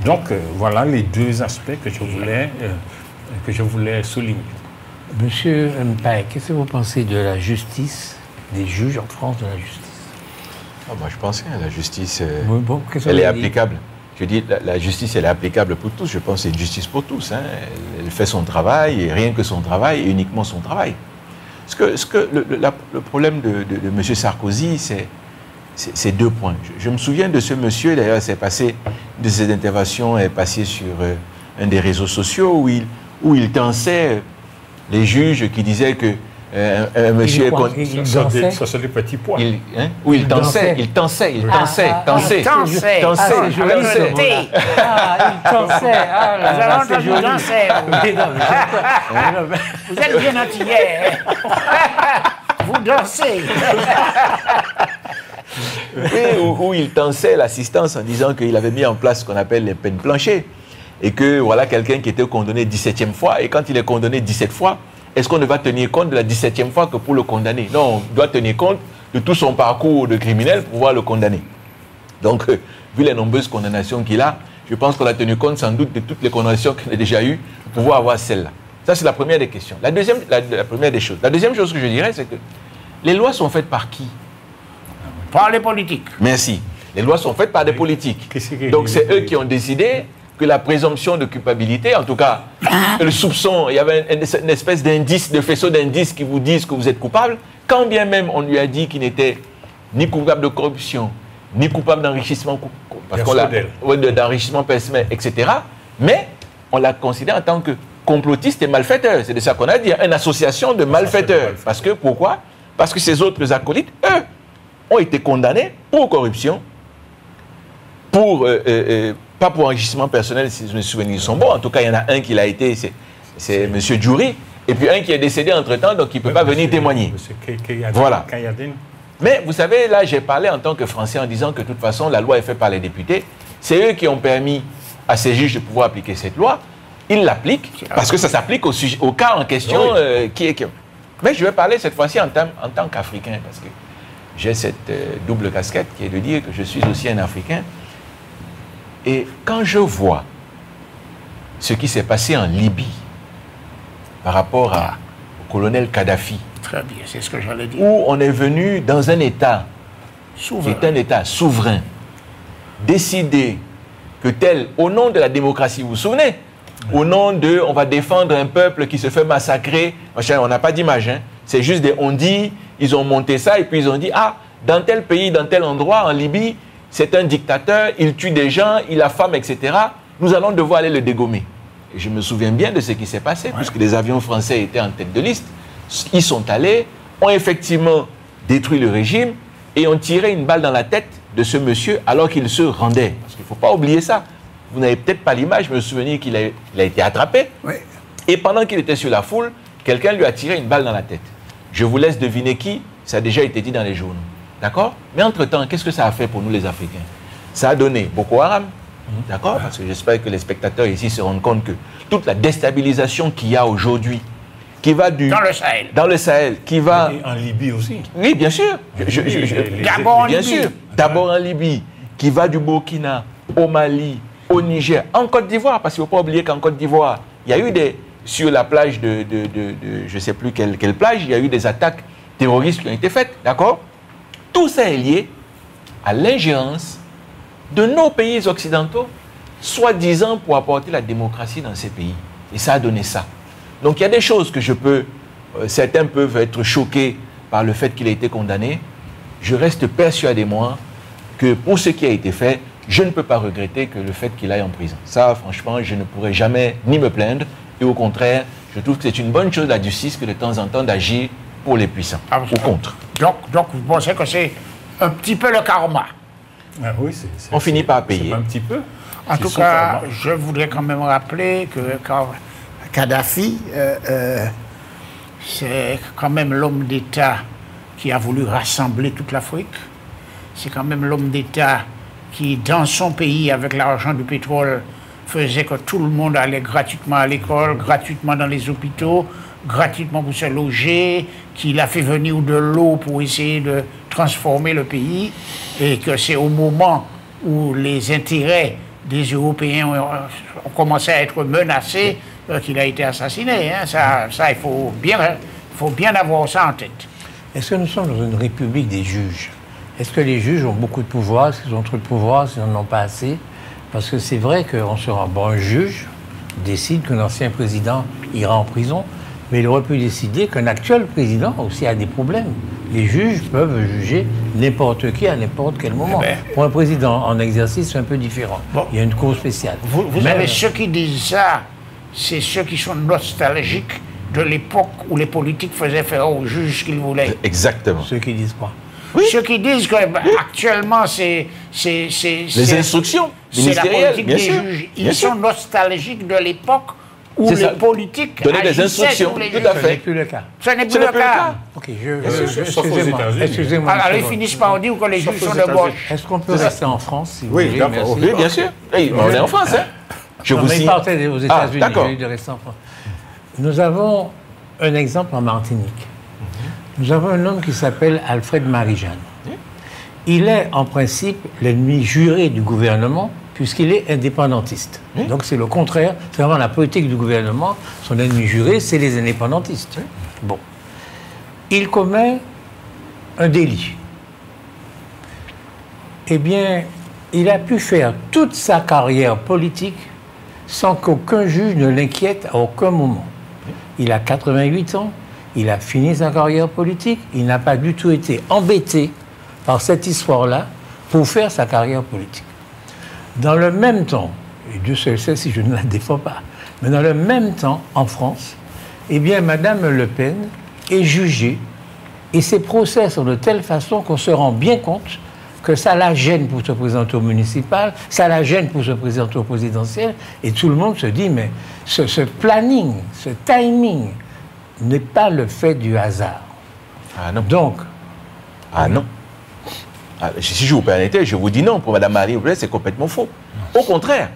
Donc, voilà les 2 aspects que je voulais souligner. Monsieur Mpaye, qu'est-ce que vous pensez de la justice, des juges en France de la justice? Moi, je pense que la justice, elle est applicable. Je dis, la justice, elle est applicable pour tous. Je pense que c'est une justice pour tous. Elle fait son travail, et rien que son travail, et uniquement son travail. Le problème de M. Sarkozy, c'est 2 points. Je me souviens de ce monsieur, d'ailleurs, c'est passé, de ses interventions, est passé sur un des réseaux sociaux où il tensait les juges qui disaient que un monsieur... Ça, c'est des petits points. Oui, il tensait. Il tensait. Il tensait. Vous êtes bien antillais. Vous dansez. Oui, où il tensait l'assistance en disant qu'il avait mis en place ce qu'on appelle les peines planchées. Et que voilà quelqu'un qui était condamné 17e fois, et quand il est condamné 17 fois, est-ce qu'on ne va tenir compte de la 17e fois que pour le condamner? Non, on doit tenir compte de tout son parcours de criminel pour pouvoir le condamner. Donc, vu les nombreuses condamnations qu'il a, je pense qu'on a tenu compte sans doute de toutes les condamnations qu'il a déjà eues pour pouvoir avoir celle-là. Ça, c'est la première des questions. La première des choses. La deuxième chose que je dirais, c'est que les lois sont faites par qui? Par les politiques. Merci. Les lois sont faites par des politiques. Donc, c'est eux qui ont décidé que la présomption de culpabilité, en tout cas, le soupçon, il y avait une espèce d'indice, de faisceau d'indices qui vous disent que vous êtes coupable, quand bien même on lui a dit qu'il n'était ni coupable de corruption, ni coupable d'enrichissement, d'enrichissement personnel, etc. Mais on l'a considéré en tant que complotiste et malfaiteur. C'est de ça qu'on a dit, une association de malfaiteurs. Parce que, pourquoi? Parce que ces autres acolytes, eux, ont été condamnés pour corruption, pas pour enrichissement personnel, si mes souvenirs sont bons. En tout cas, il y en a un qui l'a été, c'est M. Djouri, et puis un qui est décédé entre-temps, donc il ne peut pas venir témoigner. Voilà. Mais vous savez, là, j'ai parlé en tant que Français en disant que de toute façon, la loi est faite par les députés. C'est eux qui ont permis à ces juges de pouvoir appliquer cette loi. Ils l'appliquent, parce que ça s'applique au cas en question qui est... Mais je vais parler cette fois-ci en tant qu'Africain, parce que j'ai cette double casquette qui est de dire que je suis aussi un Africain. Et quand je vois ce qui s'est passé en Libye par rapport au colonel Kadhafi, très bien, c'est ce que j'allais dire. Où on est venu dans un État souverain, qui est un État souverain, décider que tel, au nom de la démocratie, vous vous souvenez, au nom de, on va défendre un peuple qui se fait massacrer, on n'a pas d'image, hein, c'est juste des on-dit, ils ont monté ça et puis ils ont dit, ah, dans tel pays, dans tel endroit, en Libye, c'est un dictateur, il tue des gens, il affame, etc. Nous allons devoir aller le dégommer. Et je me souviens bien de ce qui s'est passé, puisque les avions français étaient en tête de liste. Ils sont allés, ont effectivement détruit le régime et ont tiré une balle dans la tête de ce monsieur alors qu'il se rendait. Parce qu'il ne faut pas oublier ça. Vous n'avez peut-être pas l'image, je me souviens qu'il a été attrapé. Oui. Et pendant qu'il était sur la foule, quelqu'un lui a tiré une balle dans la tête. Je vous laisse deviner qui, ça a déjà été dit dans les journaux. D'accord? Mais entre-temps, qu'est-ce que ça a fait pour nous les Africains? Ça a donné Boko Haram. D'accord? Parce que j'espère que les spectateurs ici se rendent compte que toute la déstabilisation qu'il y a aujourd'hui, qui va du... Dans le Sahel. Dans le Sahel, qui va... Et en Libye aussi. Oui, bien sûr. D'abord en bien Libye. sûr. D'abord en Libye, qui va du Burkina au Mali, au Niger, en Côte d'Ivoire, parce qu'il ne faut pas oublier qu'en Côte d'Ivoire, il y a eu des... Sur la plage de je ne sais plus quelle plage, il y a eu des attaques terroristes qui ont été faites, d'accord? Tout ça est lié à l'ingérence de nos pays occidentaux, soi-disant pour apporter la démocratie dans ces pays. Et ça a donné ça. Donc il y a des choses que je peux... certains peuvent être choqués par le fait qu'il ait été condamné. Je reste persuadé, moi, que pour ce qui a été fait, je ne peux pas regretter que le fait qu'il aille en prison. Ça, franchement, je ne pourrais jamais ni me plaindre. Et au contraire, je trouve que c'est une bonne chose de la justice que de temps en temps d'agir pour les puissants, ou contre. Donc vous pensez que c'est un petit peu le karma? Ah oui, on finit par payer. Un petit peu. En tout cas, je voudrais quand même rappeler que Kadhafi, c'est quand même l'homme d'État qui a voulu rassembler toute l'Afrique. C'est quand même l'homme d'État qui, dans son pays, avec l'argent du pétrole, faisait que tout le monde allait gratuitement à l'école, gratuitement dans les hôpitaux, gratuitement pour se loger, qu'il a fait venir de l'eau pour essayer de transformer le pays, et que c'est au moment où les intérêts des Européens ont commencé à être menacés qu'il a été assassiné. Hein. Ça, il faut bien avoir ça en tête. Est-ce que nous sommes dans une république des juges? Est-ce que les juges ont beaucoup de pouvoir? Est-ce qu'ils ont trop de pouvoir? S'ils n'en ont pas assez? Parce que c'est vrai qu'on se rend... Bon, un juge décide qu'un ancien président ira en prison, mais il aurait pu décider qu'un actuel président aussi a des problèmes. Les juges peuvent juger n'importe qui à n'importe quel moment. Pour un président en exercice, c'est un peu différent. Bon, il y a une cause spéciale. Vous avez ceux qui disent ça, c'est ceux qui sont nostalgiques de l'époque où les politiques faisaient faire aux juges ce qu'ils voulaient. Exactement. Ceux qui disent quoi? Oui. Ceux qui disent que actuellement c'est les instructions ministérielles, bien sûr. Ils sont nostalgiques de l'époque où les politiques donnaient des instructions. Tout à fait. Ce n'est plus le cas. Ce n'est plus le cas. Ok, excusez-moi. Alors ils finissent par dire que les juges sont de gauche. Est-ce qu'on peut rester en France, si vous oui, voulez? Oui, bien sûr. Oui, on est en France. Hein. Je vous dis. Partez aux États-Unis, de rester en France. Nous avons un exemple en Martinique. Nous avons un homme qui s'appelle Alfred Marie-Jeanne. Il est en principe l'ennemi juré du gouvernement puisqu'il est indépendantiste. Donc c'est le contraire, c'est vraiment la politique du gouvernement. Son ennemi juré, c'est les indépendantistes. Bon. Il commet un délit. Eh bien, il a pu faire toute sa carrière politique sans qu'aucun juge ne l'inquiète à aucun moment. Il a 88 ans. Il a fini sa carrière politique, il n'a pas du tout été embêté par cette histoire-là pour faire sa carrière politique. Dans le même temps, et Dieu seul sait si je ne la défends pas, mais dans le même temps, en France, eh bien, Madame Le Pen est jugée et ses procès sont de telle façon qu'on se rend bien compte que ça la gêne pour se présenter au municipal, ça la gêne pour se présenter au présidentiel, et tout le monde se dit, mais ce planning, ce timing, n'est pas le fait du hasard. Ah non. Donc... Ah non. Si je vous permettez, je vous dis non. Pour Mme Marie, c'est complètement faux. Au contraire,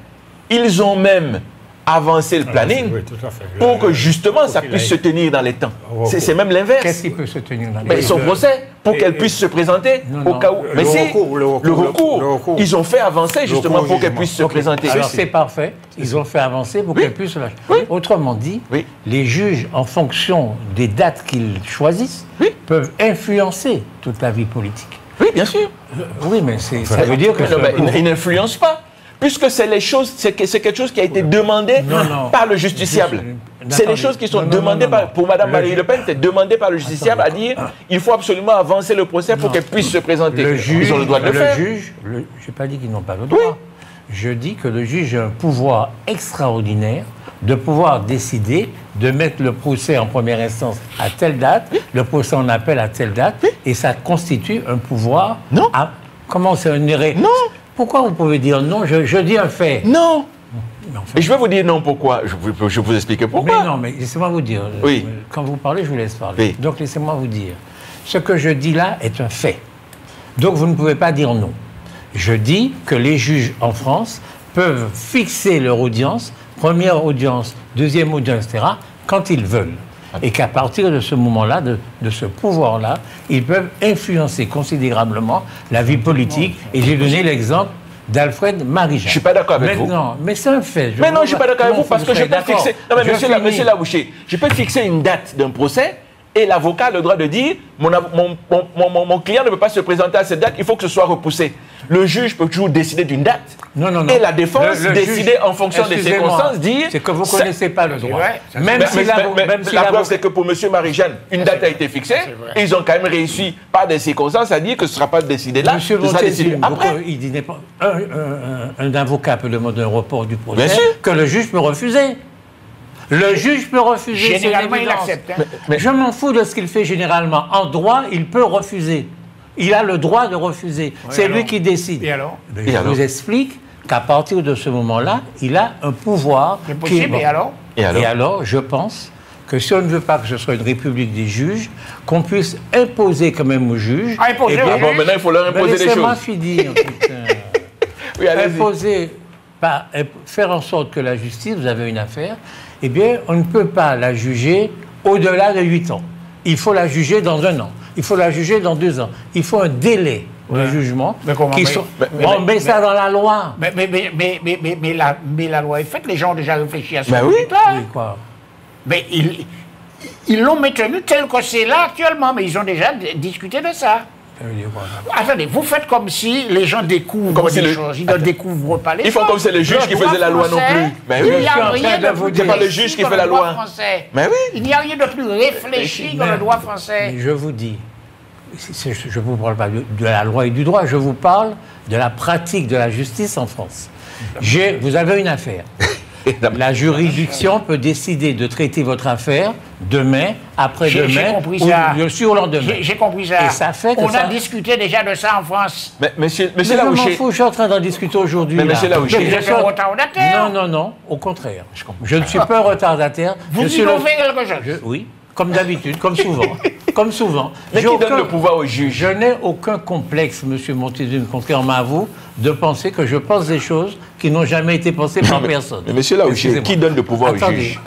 ils ont même avancer le planning Oui, tout à fait. pour que justement ça puisse se tenir dans les temps. C'est même l'inverse. Qu'est-ce qui peut se tenir dans les Mais son procès, pour qu'elle puisse se présenter au cas où. Mais si, le recours, ils ont fait avancer justement pour qu'elle puisse se présenter. Alors c'est parfait, ils ont fait avancer pour qu'elle puisse se lâcher. Autrement dit, les juges, en fonction des dates qu'ils choisissent, peuvent influencer toute la vie politique. Oui, bien sûr. Oui, mais ça veut dire que... Ils n'influencent pas. Puisque c'est quelque chose qui a été demandé par le justiciable. C'est les choses qui sont demandées pour Mme Valérie Le Pen, c'est demandé par le justiciable à dire il faut absolument avancer le procès pour qu'elle puisse se présenter. Ils ont le droit de le faire. Je n'ai pas dit qu'ils n'ont pas le droit. Oui. Je dis que le juge a un pouvoir extraordinaire de pouvoir décider de mettre le procès en première instance à telle date, le procès en appel à telle date, et ça constitue un pouvoir... Non. Comment c'est un erreur? Non. Pourquoi vous pouvez dire non? Je dis un fait. Non. Et je vais vous dire non pourquoi. Je vais vous expliquer pourquoi. Mais non, mais laissez-moi vous dire. Oui. Quand vous parlez, je vous laisse parler. Oui. Donc laissez-moi vous dire. Ce que je dis là est un fait. Donc vous ne pouvez pas dire non. Je dis que les juges en France peuvent fixer leur audience, première audience, deuxième audience, etc., quand ils veulent. Et qu'à partir de ce moment-là, de ce pouvoir-là, ils peuvent influencer considérablement la vie politique. Et j'ai donné l'exemple d'Alfred Marie-Jeanne. Je ne suis pas d'accord avec vous. Non, mais c'est un fait. Mais non, je ne suis pas d'accord avec vous parce que je peux fixer... Non, mais monsieur Labouché, je peux fixer une date d'un procès et l'avocat a le droit de dire mon client ne peut pas se présenter à cette date, il faut que ce soit repoussé. Le juge peut toujours décider d'une date. Non. Et la défense décider en fonction des circonstances, dire... C'est que vous ne connaissez pas le droit. La preuve, c'est que pour M. Marie-Jeanne, une date a été fixée et ils ont quand même réussi par des circonstances à dire que ce ne sera pas décidé là, ce sera décidé après. Un avocat peut demander un report du procès que le juge peut refuser. Le juge peut refuser. Généralement, il accepte. Mais je m'en fous de ce qu'il fait généralement. En droit, il peut refuser. Il a le droit de refuser. C'est lui qui décide. Et alors? Je vous explique qu'à partir de ce moment-là, il a un pouvoir. C'est possible, et alors? Et alors, je pense que si on ne veut pas que ce soit une république des juges, qu'on puisse imposer quand même aux juges... Imposer aux juges? Bon, maintenant, il faut leur imposer des choses. Laissez-moi finir, putain. Oui, imposer, faire en sorte que la justice, vous avez une affaire, eh bien, on ne peut pas la juger au-delà de 8 ans. Il faut la juger dans 1 an. Il faut la juger dans 2 ans. Il faut un délai de jugement. On met ça dans la loi. Mais la loi est faite. Les gens ont déjà réfléchi à ça. Oui, quoi. Mais ils l'ont maintenu tel que c'est là actuellement. Mais ils ont déjà discuté de ça. Attendez, vous faites comme si les gens découvrent des choses. Ils ne découvrent pas les choses. Ils font comme c'est le juge qui faisait la loi non plus. Mais oui, il n'y a rien de plus c'est pas le juge qui fait la loi français. Mais oui. Il n'y a rien de plus réfléchi que le droit français. Mais je vous dis, je ne vous parle pas de la loi et du droit, je vous parle de la pratique de la justice en France. Vous avez une affaire. La juridiction peut décider de traiter votre affaire demain, après-demain ou le surlendemain. J'ai compris ça. Et ça fait que on a discuté déjà de ça en France. Mais monsieur Laouché... Je m'en fous, je suis en train d'en discuter aujourd'hui. Mais monsieur Laouché... Vous êtes un retardataire. Non, au contraire. Je ne suis pas un retardataire. Vous innovez quelque chose. Oui, comme d'habitude, comme souvent. Comme souvent. Mais qui donne le pouvoir au juge? Je n'ai aucun complexe, monsieur Montezuma, contrairement à vous, de penser que je pense des choses qui n'ont jamais été pensées par personne. Mais monsieur Laouché, qui donne le pouvoir au juge?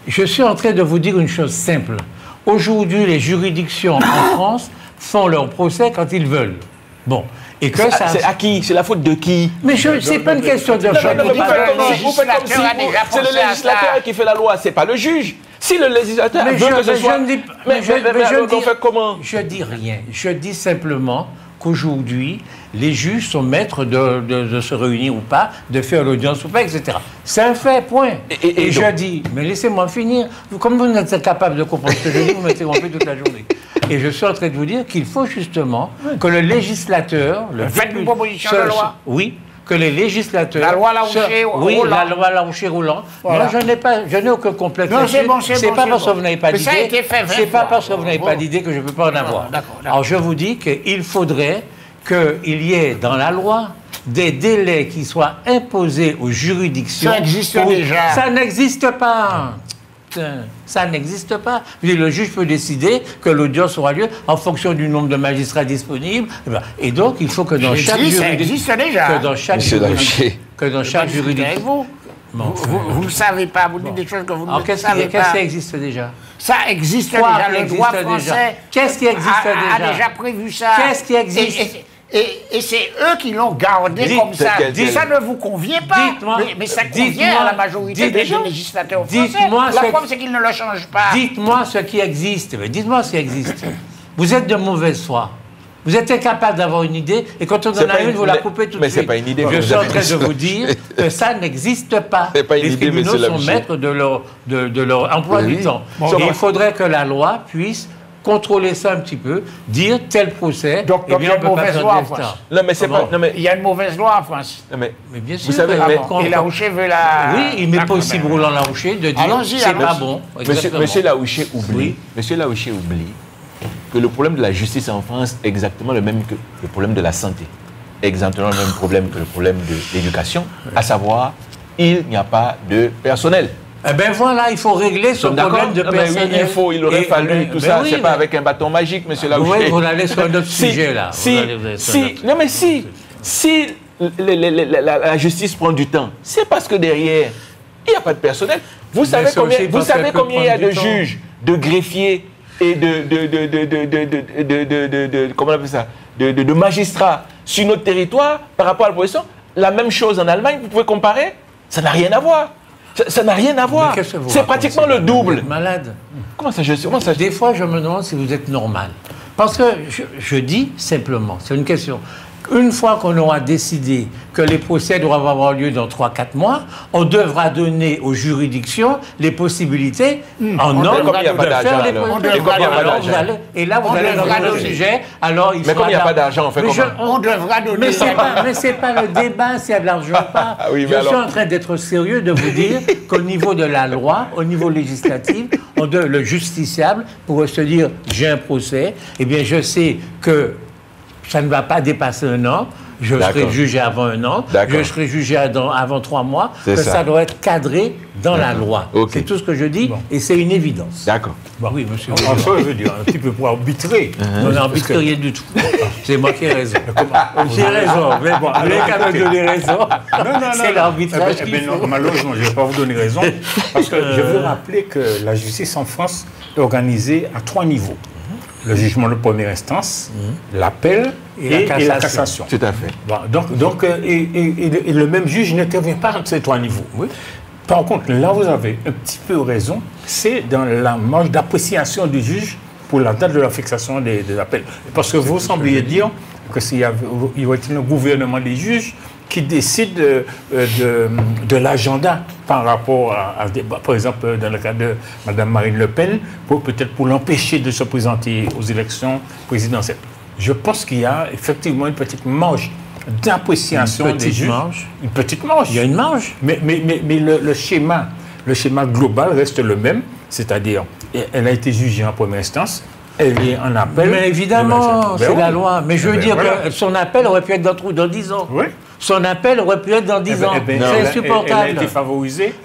Je suis en train de vous dire une chose simple. Aujourd'hui, les juridictions en France font leur procès quand ils veulent. Bon. Et que ça... C'est à qui? C'est la faute de qui? Mais c'est pas une question de... Vous faites comme si c'est le législateur qui fait la loi, c'est pas le juge. Si le législateur veut que ce soit... Mais on fait comment? Je dis rien. Je dis simplement qu'aujourd'hui, les juges sont maîtres de se réunir ou pas, de faire l'audience ou pas, etc. C'est un fait, point. Et je dis, mais laissez-moi finir. Comme vous n'êtes capable de comprendre ce que je dis, vous m'interrompez toute la journée. Et je suis en train de vous dire qu'il faut justement que le législateur... Faites une proposition de loi. Oui. Que les législateurs... La loi Laouché-Roulant. Oui, la loi Laouché-Roulant. Voilà. Moi, je n'ai aucun complexe. Non, c'est bon, c'est pas parce que vous n'avez pas d'idée. Ça a été fait 20 fois. C'est pas parce que vous n'avez pas d'idée que je ne peux pas en avoir. Alors, je vous dis qu'il faudrait qu'il y ait dans la loi des délais qui soient imposés aux juridictions. Ça existe déjà. Ça n'existe pas. Ça n'existe pas. Le juge peut décider que l'audience aura lieu en fonction du nombre de magistrats disponibles. Et donc, il faut que dans chaque juridiction... Ça existe déjà. Que dans chaque juridiction... Vous ne savez pas, vous dites des choses que vous ne savez pas. Qu'est-ce qui existe déjà? Ça existe Quoi déjà, le droit français Qu'est-ce qui existe a déjà prévu ça. Qu'est-ce qui existe? Et c'est eux qui l'ont gardé comme ça. Ça ne vous convient pas, mais ça convient à la majorité des législateurs français. La preuve, c'est qu'ils ne le changent pas. Dites-moi ce qui existe. Dites-moi ce qui existe. Vous êtes de mauvaise foi. Vous êtes incapable d'avoir une idée, et quand on en a une, vous la coupez tout de suite. Mais c'est pas une idée. Je suis en train de vous dire que ça n'existe pas. Les tribunaux sont maîtres de leur emploi du temps. Et il faudrait que la loi puisse contrôler ça un petit peu, dire tel procès, donc il y a une mauvaise loi en France. Non, mais c'est pas... Il y a une mauvaise loi en France. Non, mais bien sûr. Vous savez, et Larouché veut la... Oui, il m'est possible, Roland Larouché, de dire c'est pas bon. Monsieur Larouché oublie. Monsieur Larouché oublie que le problème de la justice en France est exactement le même que le problème de la santé. Exactement le même problème que le problème de l'éducation, à savoir, il n'y a pas de personnel. Eh bien voilà, il faut régler ce problème de personnel. Oui, il aurait fallu tout ça. C'est pas avec un bâton magique, monsieur Larouché. Oui, vous allez sur un autre sujet là. Si la justice prend du temps, c'est parce que derrière, il n'y a pas de personnel. Vous savez combien il y a de juges, de greffiers et comment on appelle ça, de magistrats sur notre territoire par rapport à la position. La même chose en Allemagne, vous pouvez comparer. Ça n'a rien à voir. Ça n'a rien à voir. C'est pratiquement le double. Vous êtes malade. Comment ça, Des fois, je me demande si vous êtes normal. Parce que je dis simplement, c'est une question. Une fois qu'on aura décidé que les procès doivent avoir lieu dans 3-4 mois, on devra donner aux juridictions les possibilités en ordre de faire les procès. Et là, vous allez dans le sujet. Alors, mais comme il n'y a pas d'argent, on fait comment? On devra donner... Mais ce n'est pas le débat s'il y a de l'argent ou pas. Je suis en train d'être sérieux de vous dire qu'au niveau de la loi, au niveau législatif, le justiciable pourrait se dire « j'ai un procès », eh bien je sais que ça ne va pas dépasser 1 an. Je serai jugé avant 1 an. Je serai jugé avant 3 mois. Ça doit être cadré dans la loi. C'est tout ce que je dis et c'est une évidence. D'accord. Oui, monsieur. Enfin, je veux dire, un petit peu pour arbitrer. On n'arbitre rien du tout. C'est moi qui ai raison. J'ai raison. Mais bon, vous n'avez qu'à me donner raison. C'est l'arbitrage qu'il faut. Malheureusement, je ne vais pas vous donner raison. Parce que je veux rappeler que la justice en France est organisée à 3 niveaux. Le jugement de première instance, l'appel et la cassation. Tout à fait. Bon, donc le même juge n'intervient pas dans ces 3 niveaux. Oui. Par contre, là, vous avez un petit peu raison, c'est dans la marge d'appréciation du juge pour la date de la fixation des appels. Parce que vous sembliez dire que s'il y avait un gouvernement des juges qui décide de l'agenda par rapport à débat. Par exemple, dans le cas de Mme Marine Le Pen, peut-être pour l'empêcher de se présenter aux élections présidentielles. Je pense qu'il y a effectivement une petite marge d'appréciation des juges. Une petite marge. Il y a une marge. Mais le schéma global reste le même, c'est-à-dire, elle a été jugée en première instance, elle est en appel. Mais évidemment, c'est la loi. Mais je veux dire que son appel aurait pu être dans 10 ans. Oui. Son appel aurait pu être dans 10 ans. C'est insupportable. Elle a été favorisée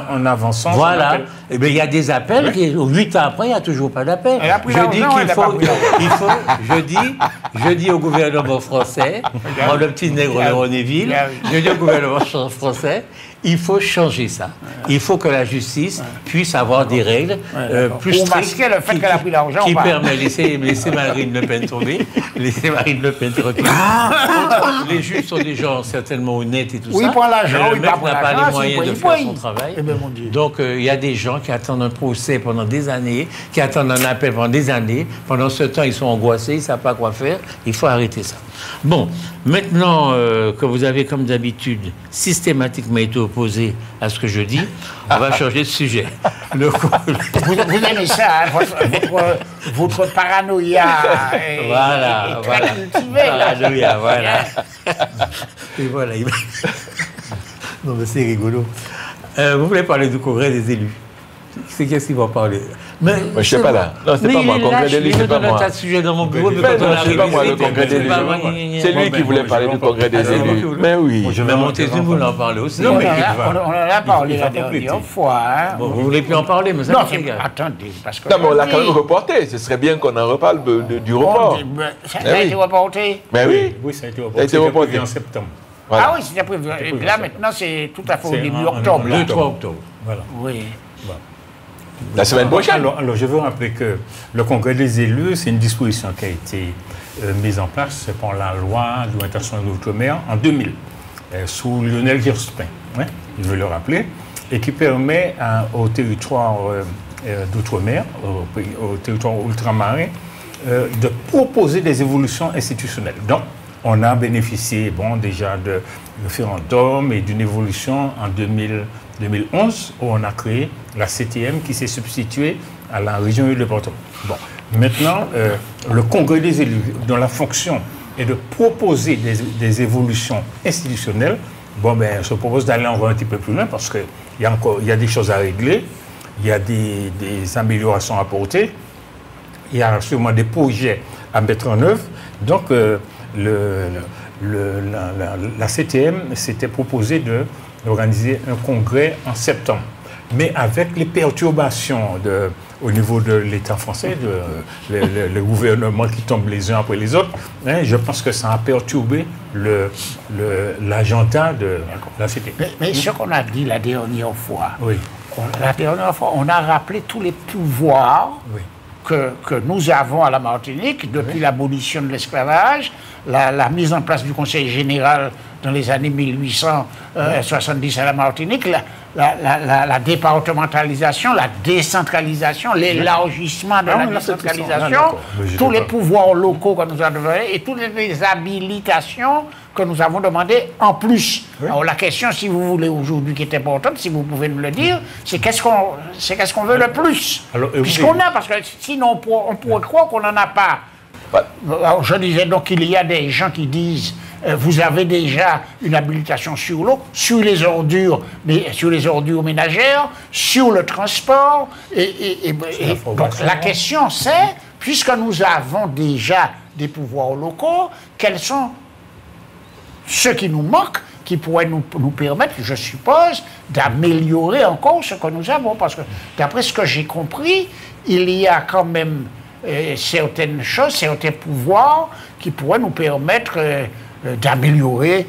en avançant. Voilà. Eh bien, il y a des appels, 8 ans après, il n'y a toujours pas d'appel. Je dis au gouvernement français, en le petit nègre de Renéville, je dis au gouvernement français, il faut changer ça. Il faut que la justice puisse avoir des règles plus strictes. Pour masquer le fait qu'elle a pris l'argent. Qui permet laisser Marine Le Pen tomber, laisser Marine Le Pen reculer. Les juges sont des gens certainement honnêtes et tout ça. Oui, pour l'argent, le mec n'a pas les moyens de faire son travail. Donc, il y a des gens qui attendent un procès pendant des années, qui attendent un appel pendant des années. Pendant ce temps, ils sont angoissés, ils ne savent pas quoi faire. Il faut arrêter ça. Bon, maintenant que vous avez, comme d'habitude, systématiquement été opposé à ce que je dis, on va changer de sujet. Vous aimez ça, hein, votre paranoïa est très cultivée. Paranoïa, voilà. Et voilà. Non, mais c'est rigolo. Vous voulez parler du congrès des élus? C'est qu'est-ce qu'il va parler? Mais je ne sais pas là. Non, c'est pas moi. Le congrès des élus, c'est pas moi. Sujet dans mon bureau, c'est pas moi le congrès des élus. C'est lui qui voulait parler du congrès des élus. Mais oui. Mais Montesquieu voulait en parler aussi. Non, mais on en a parlé la dernière fois. Bon, vous ne voulez plus en parler, mais ça non, attendez, parce que... Non, mais on l'a quand même reporté. Ce serait bien qu'on en reparle du report. Ça a été reporté? Mais oui. Oui, ça a été reporté en septembre. Voilà. Ah oui, c'était prévu. Et puis là, maintenant, c'est tout à fait au début octobre. Le 3 octobre. Voilà. Oui. La semaine prochaine. Alors, je veux rappeler que le congrès des élus, c'est une disposition qui a été mise en place par la loi d'orientation de l'outre-mer en 2000, sous Lionel Jospin, hein, je veux le rappeler, et qui permet au territoire d'outre-mer, au territoire ultramarin, de proposer des évolutions institutionnelles. Donc, on a bénéficié déjà de référendum et d'une évolution en 2011 où on a créé la CTM qui s'est substituée à la région et le département. Bon, maintenant, le Congrès des élus, dont la fonction est de proposer des évolutions institutionnelles, je propose d'aller encore un petit peu plus loin parce qu'il y a des choses à régler, il y a des améliorations à apporter, il y a sûrement des projets à mettre en œuvre. Donc, la CTM s'était proposé d'organiser un congrès en septembre. Mais avec les perturbations au niveau de l'État français, le gouvernement qui tombe les uns après les autres, hein, je pense que ça a perturbé l'agenda de la CTM. Mais ce qu'on a dit la dernière fois, oui. On a rappelé tous les pouvoirs oui. que nous avons à la Martinique depuis l'abolition de l'esclavage, la mise en place du Conseil général dans les années 1870 à la Martinique, la départementalisation, la décentralisation, l'élargissement de la décentralisation, tous les pouvoirs locaux que nous avons donnés et toutes les habilitations que nous avons demandées en plus. Oui. Alors la question, si vous voulez aujourd'hui, qui est importante, si vous pouvez nous le dire, c'est qu'est-ce qu'on veut le plus. Puisqu'on a, parce que sinon on pourrait croire qu'on n'en a pas. Alors, je disais donc qu'il y a des gens qui disent vous avez déjà une habilitation sur l'eau, sur les ordures, mais sur les ordures ménagères, sur le transport. Donc, la question c'est, puisque nous avons déjà des pouvoirs locaux, quels sont ceux qui nous manquent, qui pourraient nous permettre, je suppose, d'améliorer encore ce que nous avons. Parce que d'après ce que j'ai compris, il y a quand même certaines choses, certains pouvoirs qui pourraient nous permettre d'améliorer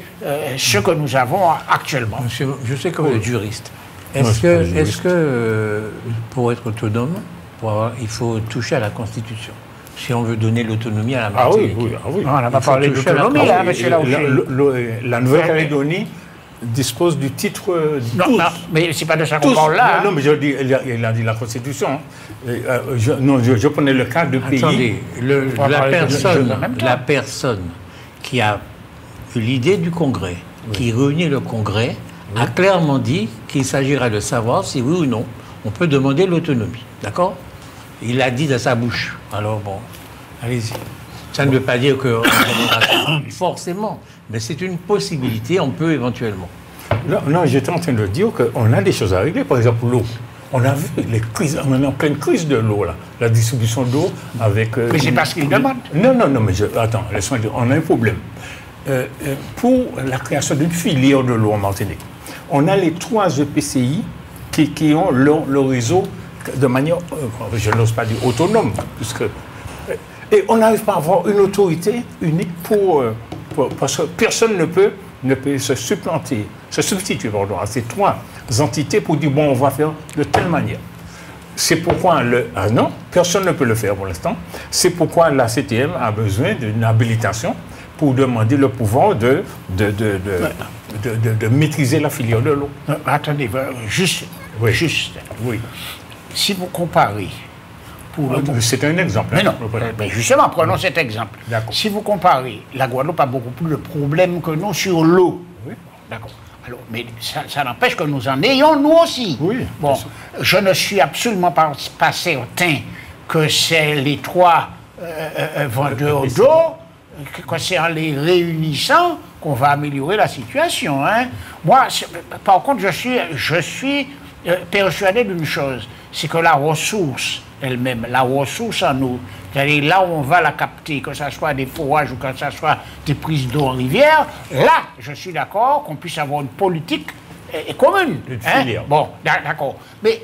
ce que nous avons actuellement. Monsieur, je sais que vous êtes juriste. Est-ce que pour être autonome, il faut toucher à la Constitution? Si on veut donner l'autonomie à la Martinique. Ah oui. Non, on n'a pas parlé d'autonomie, là, monsieur Laouché. La Nouvelle-Calédonie dispose du titre 12. Non, mais c'est pas de ça qu'on parle là. Non, mais je dis, il a dit la Constitution. Je prenais le cas de pays. Attendez, la personne qui a eu l'idée du Congrès, qui réunit le Congrès, a clairement dit qu'il s'agira de savoir si oui ou non on peut demander l'autonomie. D'accord? Il l'a dit de sa bouche. Alors bon, allez-y. Ça ne veut pas dire que forcément, mais c'est une possibilité, on peut éventuellement. Non, j'étais en train de dire qu'on a des choses à régler. Par exemple, l'eau. On a vu les crises, on est en pleine crise de l'eau, là. La distribution d'eau avec... mais c'est parce qu'ils demandent. Non, mais attends, laisse-moi dire, on a un problème. Pour la création d'une filière de l'eau en Martinique, on a les 3 EPCI qui ont leur réseau de manière, je n'ose pas dire autonome, puisque... Et on n'arrive pas à avoir une autorité unique parce que personne ne peut se substituer à ces 3 entités pour dire, bon, on va faire de telle manière. C'est pourquoi non, personne ne peut le faire pour l'instant. C'est pourquoi la CTM a besoin d'une habilitation pour demander le pouvoir de maîtriser la filière de l'eau. Attendez, juste. Oui. Si vous comparez... C'est un exemple. Mais non, mais justement, prenons cet exemple. Si vous comparez, la Guadeloupe a beaucoup plus de problèmes que nous sur l'eau. Oui. D'accord. Alors, mais ça n'empêche que nous en ayons, nous aussi. Oui. Bon, je ne suis absolument pas certain que c'est les 3 vendeurs d'eau, que c'est en les réunissant qu'on va améliorer la situation. Hein. Moi, par contre, je suis persuadé d'une chose, c'est que la ressource elle-même, la ressource en nous, c'est-à-dire là où on va la capter, que ce soit des forages ou que ce soit des prises d'eau en rivière, là, je suis d'accord qu'on puisse avoir une politique commune. Hein? Bon, d'accord. Mais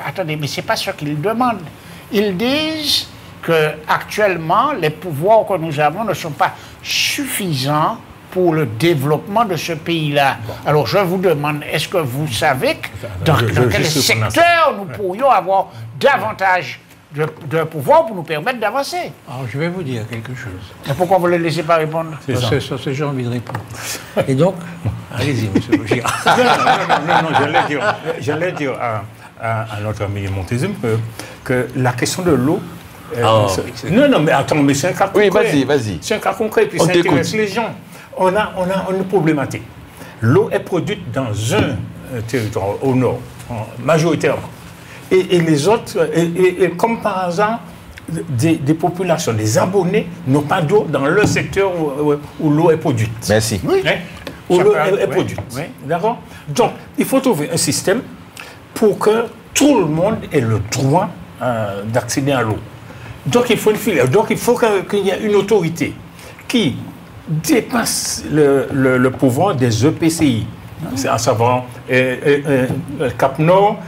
attendez, mais c'est pas ce qu'ils demandent. Ils disent que actuellement, les pouvoirs que nous avons ne sont pas suffisants pour le développement de ce pays-là. Bon. Alors je vous demande, est-ce que vous savez dans quel secteur nous pourrions avoir davantage de pouvoir pour nous permettre d'avancer? Alors je vais vous dire quelque chose. Mais pourquoi vous ne le laissez pas répondre? Parce que sur ce j'ai envie de répondre. Et donc, allez-y, monsieur Bogira. Non, j'allais dire à notre ami Montezum que la question de l'eau. Non, mais attends, mais c'est un cas concret. Oui, vas-y. C'est un cas concret, puis ça intéresse les gens. On a une problématique. L'eau est produite dans un territoire au nord, majoritairement. Et les autres, et comme par hasard, des populations, des abonnés n'ont pas d'eau dans le secteur où l'eau est produite. Merci. Oui. Où l'eau est produite. Oui. D'accord? Donc, il faut trouver un système pour que tout le monde ait le droit d'accéder à l'eau. Donc, il faut une filière. Donc, il faut qu'il y ait une autorité qui dépasse le pouvoir des EPCI. À savoir Cap Nord,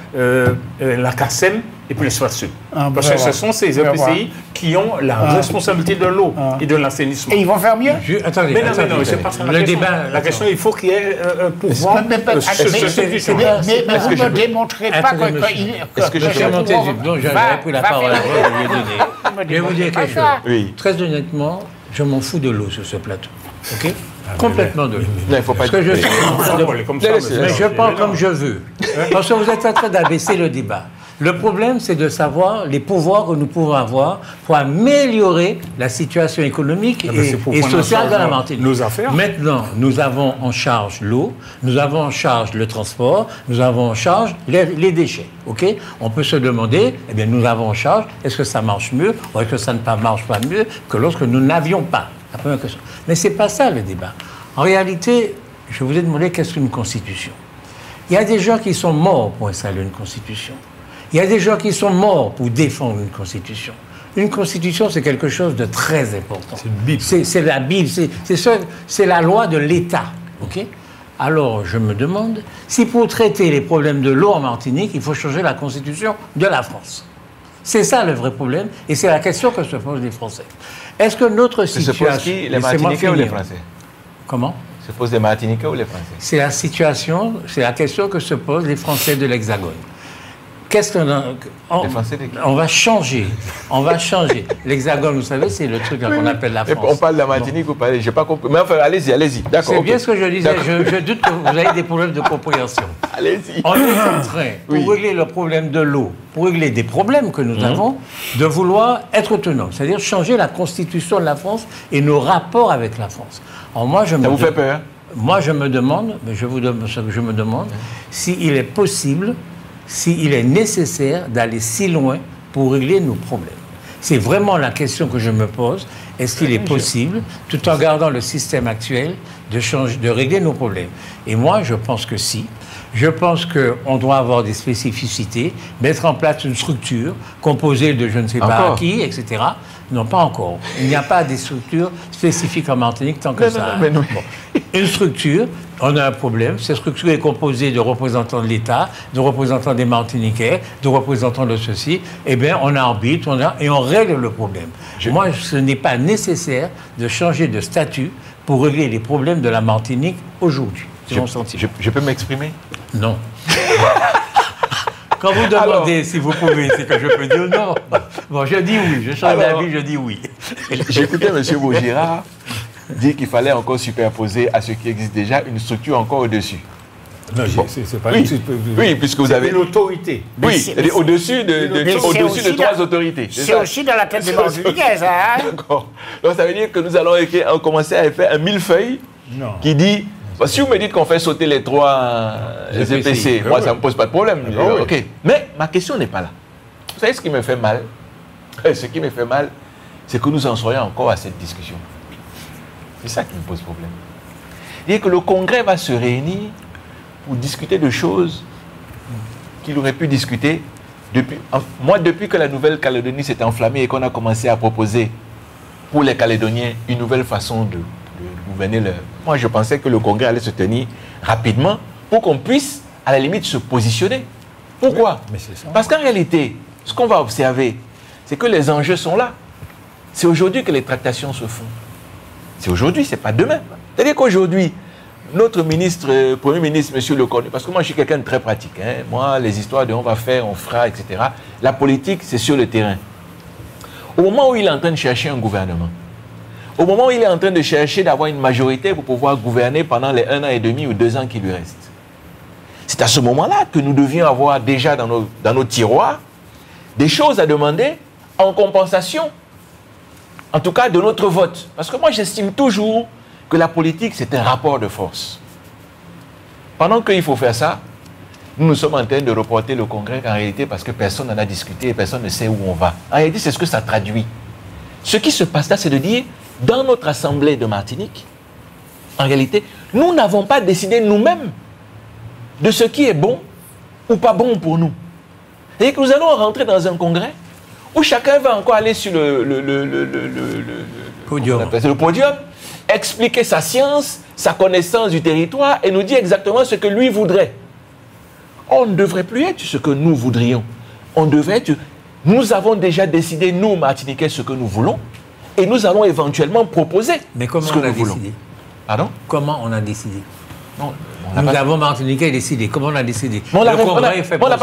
la CACEM et puis le SWAT-Sud. Parce que ce sont ces EPCI qui ont la responsabilité de l'eau et de l'assainissement. Et ils vont faire mieux? Attendez, c'est pas ça la question. La question, il faut qu'il y ait un pouvoir. Mais vous ne démontrez pas que... Est-ce que j'ai remonté donc j'avais pris la parole je vais vous dire quelque chose. Oui. Très honnêtement, je m'en fous de l'eau sur ce plateau. OK? Complètement de l'eau. Non, il ne faut pas... Mais je parle comme je veux. Parce que vous êtes en train d'abaisser le débat. Le problème, c'est de savoir les pouvoirs que nous pouvons avoir pour améliorer la situation économique et sociale de la Martinique. Nos affaires. Maintenant, nous avons en charge l'eau, nous avons en charge le transport, nous avons en charge les déchets. Okay? On peut se demander, eh bien, nous avons en charge, est-ce que ça marche mieux ou est-ce que ça ne marche pas mieux que lorsque nous n'avions pas? La première question. Mais ce n'est pas ça le débat. En réalité, je vous ai demandé qu'est-ce qu'une constitution. Il y a des gens qui sont morts pour installer une constitution. Il y a des gens qui sont morts pour défendre une constitution. Une constitution, c'est quelque chose de très important. C'est une Bible. C'est la Bible, c'est la loi de l'État. Okay? Alors, je me demande si pour traiter les problèmes de l'eau en Martinique, il faut changer la constitution de la France. C'est ça le vrai problème, et c'est la question que se posent les Français. Est-ce que notre situation... Se pose qui, les Martiniquais ou les Français? Comment? Se pose les Martiniquais ou les Français? C'est la situation, c'est la question que se posent les Français de l'Hexagone. Qu'est-ce qu'on a... On va changer. On va changer. L'Hexagone, vous savez, c'est le truc qu'on appelle la France. On parle de la Martinique, vous parlez, j'ai pas compris. Mais enfin, allez-y. D'accord. C'est bien ce que je disais. Je doute que vous avez des problèmes de compréhension. Allez-y. On est en train, pour régler le problème de l'eau, pour régler des problèmes que nous avons, de vouloir être autonome. C'est-à-dire changer la constitution de la France et nos rapports avec la France. Alors moi, ça vous fait peur? Moi, je me demande, mais je vous donne ce que je me demande, s'il est possible, s'il est nécessaire d'aller si loin pour régler nos problèmes. C'est vraiment la question que je me pose. Est-ce qu'il est possible, tout en gardant le système actuel, de régler nos problèmes? Et moi, je pense que si. Je pense qu'on doit avoir des spécificités, mettre en place une structure composée de je ne sais pas qui, etc. Non, pas encore. Il n'y a pas des structures spécifiques en Martinique tant que ça. Non. Bon. Une structure, on a un problème. Cette structure est composée de représentants de l'État, de représentants des Martiniquais, de représentants de ceci. Eh bien, on arbitre, et on règle le problème. Moi, ce n'est pas nécessaire de changer de statut pour régler les problèmes de la Martinique aujourd'hui. Je peux m'exprimer? Non. Quand vous demandez si vous pouvez, c'est que je peux dire non. Bon, je dis oui, je change d'avis, je dis oui. J'écoutais M. Bogira dire qu'il fallait encore superposer à ce qui existe déjà une structure encore au-dessus. Non, c'est pas oui, puisque vous avez... une autorité. Oui, c'est au-dessus de trois autorités. C'est aussi dans la tête des Martiniquais, ça. D'accord. Donc ça veut dire que nous allons commencer à faire un millefeuille qui dit... Si vous me dites qu'on fait sauter les trois EPC, moi, ça ne me pose pas de problème. Okay. Mais ma question n'est pas là. Vous savez ce qui me fait mal? Ce qui me fait mal, c'est que nous en soyons encore à cette discussion. C'est ça qui me pose problème. C'est-à-dire que le Congrès va se réunir pour discuter de choses qu'il aurait pu discuter depuis que la Nouvelle-Calédonie s'est enflammée et qu'on a commencé à proposer pour les Calédoniens une nouvelle façon de gouverner leur... Moi, je pensais que le Congrès allait se tenir rapidement pour qu'on puisse, à la limite, se positionner. Pourquoi? Parce qu'en réalité, ce qu'on va observer, c'est que les enjeux sont là. C'est aujourd'hui que les tractations se font. C'est aujourd'hui, ce n'est pas demain. C'est-à-dire qu'aujourd'hui, notre ministre, Premier ministre, M. Lecornu, parce que moi je suis quelqu'un de très pratique, hein, moi les histoires de on va faire, on fera, etc. La politique, c'est sur le terrain. Au moment où il est en train de chercher un gouvernement, au moment où il est en train de chercher d'avoir une majorité pour pouvoir gouverner pendant les 1 an et demi ou 2 ans qui lui restent, c'est à ce moment-là que nous devions avoir déjà dans nos tiroirs des choses à demander en compensation, en tout cas de notre vote. Parce que moi j'estime toujours que la politique c'est un rapport de force. Pendant qu'il faut faire ça, nous sommes en train de reporter le congrès en réalité parce que personne n'en a discuté et personne ne sait où on va. En réalité, c'est ce que ça traduit. Ce qui se passe là, c'est de dire, dans notre assemblée de Martinique, en réalité, nous n'avons pas décidé nous-mêmes de ce qui est bon ou pas bon pour nous. C'est-à-dire que nous allons rentrer dans un congrès où chacun va encore aller sur le podium, expliquer sa science, sa connaissance du territoire et nous dire exactement ce que lui voudrait. On ne devrait plus être ce que nous voudrions. On devrait être... Nous avons déjà décidé, nous, Martiniquais, ce que nous voulons, et nous allons éventuellement proposer Mais comment ce que on a nous voulons. décidé? Pardon? Comment on a décidé? Non, nous avons Martiniquais décidé. Comment on a décidé? Le Congrès est fait pour ça.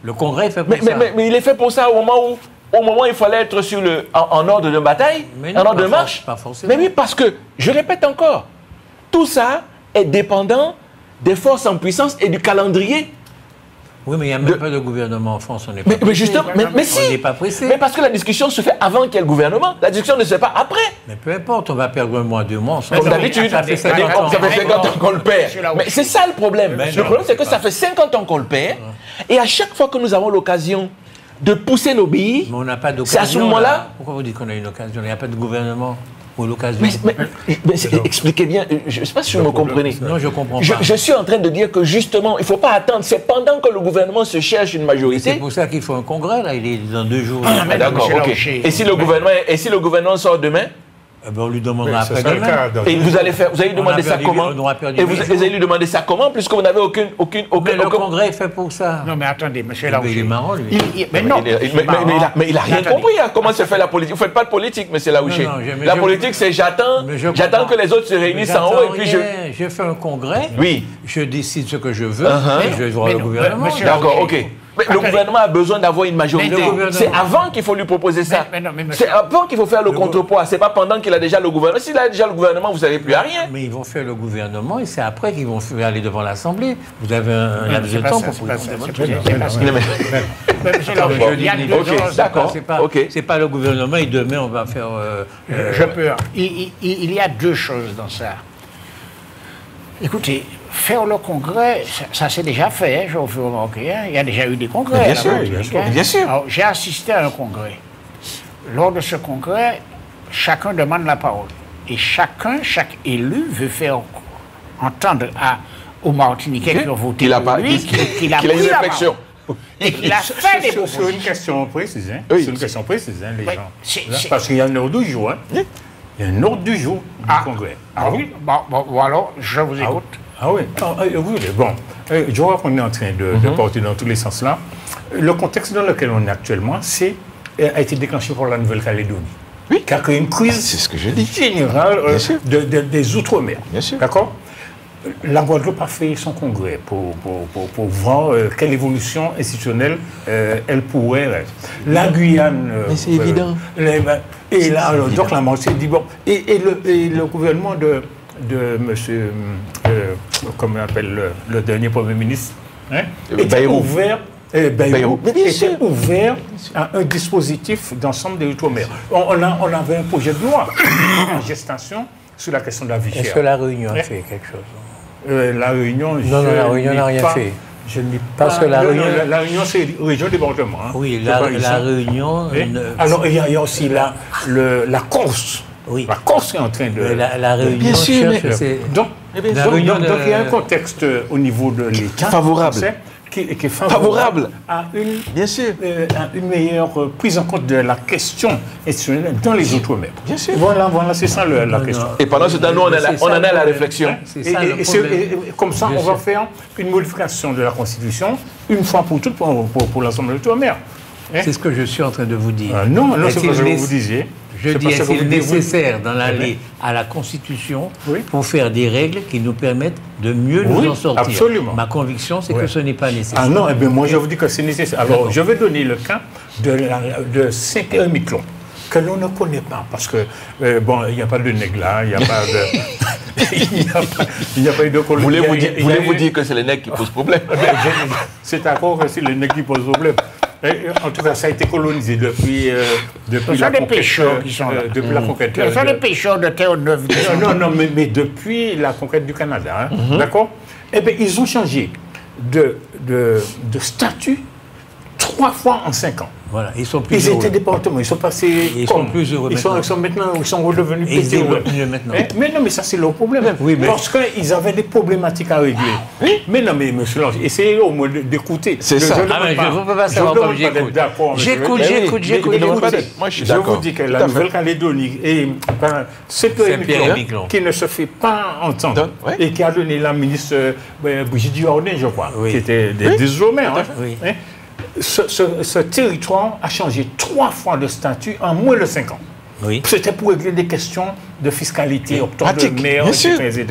Le Congrès est fait pour ça. Mais il est fait pour ça au moment où il fallait être sur en ordre de bataille, en ordre de marche. Pas forcément. Mais oui, parce que, je répète encore, tout ça est dépendant des forces en puissance et du calendrier. Oui, mais il n'y a même pas de gouvernement en France, on n'est pas pressé. Mais justement, mais si. On n'est pas pressé. Mais parce que la discussion se fait avant qu'il y ait le gouvernement. La discussion ne se fait pas après. Mais peu importe, on va perdre 1 mois, 2 mois. Comme d'habitude, ça fait 50 ans qu'on le perd. Mais c'est ça le problème. Le problème, c'est que ça fait 50 ans qu'on le perd. Et à chaque fois que nous avons l'occasion de pousser nos billes, c'est à ce moment-là... Pourquoi vous dites qu'on a une occasion? Il n'y a pas de gouvernement pour l'occasion. Mais expliquez bien, je ne sais pas si vous me comprenez. Non, je ne comprends pas. Je suis en train de dire que justement, il ne faut pas attendre. C'est pendant que le gouvernement se cherche une majorité. C'est pour ça qu'il faut un congrès, là. Il est dans 2 jours. D'accord, ok. Et si le gouvernement sort demain? On lui demandera après-demain. Et vous allez demander ça comment? Et vous allez lui demander ça comment, puisque vous n'avez aucun... Mais le congrès est fait pour ça. Non, mais attendez, monsieur Larouché. Il est marrant, lui. Mais il n'a rien compris à comment se fait la politique. Vous ne faites pas de politique, monsieur Larouché. La politique, c'est j'attends que les autres se réunissent en haut et puis je fais un congrès, je décide ce que je veux, et je vais voir le gouvernement. D'accord, ok. Mais le gouvernement a besoin d'avoir une majorité. C'est avant qu'il faut lui proposer ça. C'est avant qu'il faut faire le contrepoids. C'est pas pendant qu'il a déjà le gouvernement. S'il a déjà le gouvernement, vous n'avez plus à rien. Mais ils vont faire le gouvernement et c'est après qu'ils vont aller devant l'Assemblée. Vous avez un laps de temps pour présenter votre truc. C'est pas le gouvernement et demain on va faire... Il y a 2 choses dans ça. Écoutez, faire le congrès, ça s'est déjà fait, je vous remarquer. Il y a déjà eu des congrès. Bien sûr. J'ai assisté à un congrès. Lors de ce congrès, chacun demande la parole. Et chaque élu veut faire entendre aux Martiniquais qui ont voté pour lui qu'il a pris la réflexion. Et qu'il a fait des propositions. C'est une question précise, les gens. Parce qu'il y a un ordre du jour. Il y a un ordre du jour du congrès. Ah oui? Bon, alors, je vous écoute. Ah oui, bon, je vois qu'on est en train de porter dans tous les sens là. Le contexte dans lequel on est actuellement, a été déclenché par la Nouvelle-Calédonie. Oui. Qui a créé une crise c'est ce que je dis. générale des Outre-mer. Bien sûr. D'accord? La Guadeloupe a fait son congrès pour voir quelle évolution institutionnelle elle pourrait être. La Guyane... Mais c'est évident. Et là, alors, donc la Martinique dit, bon, et le gouvernement de monsieur, comment on appelle le dernier Premier ministre, était ouvert, était ouvert à un dispositif d'ensemble des Outre-mer. On avait un projet de loi en gestation sur la question de la vie chère. Est-ce que la Réunion a fait quelque chose? La Réunion, la Réunion n'a rien fait. Je ne dis pas. Parce que la Réunion, c'est région département. Oui, la Réunion. Alors, il y a aussi la Corse. Oui. La Corse est en train de... La Réunion, bien sûr, donc, il y a un contexte au niveau de l'État favorable. Qui est favorable à une meilleure prise en compte de la question institutionnelle dans les Outre-mer. Bien sûr. Voilà, c'est ça la question. Et pendant ce temps, nous, on en a la réflexion. Et comme ça, on va faire une modification de la Constitution une fois pour toutes pour l'ensemble de l'Outre-mer. C'est ce que je suis en train de vous dire. Non, c'est ce que vous disiez. Je dis, est-il nécessaire d'en aller à la Constitution pour faire des règles qui nous permettent de mieux nous en sortir? Absolument. Ma conviction, c'est que ce n'est pas nécessaire. Ah non, moi je vous dis que c'est nécessaire. Alors, je vais donner le cas de 5 Omicron, que l'on ne connaît pas, parce que, bon, il n'y a pas de nègre là, il n'y a pas de... il n'y a pas eu de colonie. Voulez-vous dire que c'est les nègres qui posent problème? C'est d'accord que c'est les nègres qui posent problème. En tout cas, ça a été colonisé depuis la conquête. Depuis la conquête. Ce sont des pêcheurs de terre neuve. Non, mais depuis la conquête du Canada, hein, d'accord? Eh bien, ils ont changé de statut 3 fois en 5 ans. Voilà, ils étaient départements, ils sont passés. Ils sont plus heureux maintenant. Ils sont redevenus pétés. Maintenant. Mais non, mais ça c'est leur problème. Oui, parce qu'ils avaient des problématiques à régler. Mais non, mais monsieur Lange, essayez au moins d'écouter. C'est ça. Je ne peux pas savoir comme j'écoute. J'écoute. Moi, je suis d'accord. Je vous dis que la Nouvelle-Calédonie est Saint-Pierre-et-Miquelon qui ne se fait pas entendre et qui a donné la ministre Brigitte Jourdain, je crois, qui était désormais. Ce territoire a changé 3 fois de statut en moins de 5 ans. Oui. C'était pour régler des questions de fiscalité, octroi de mer, etc.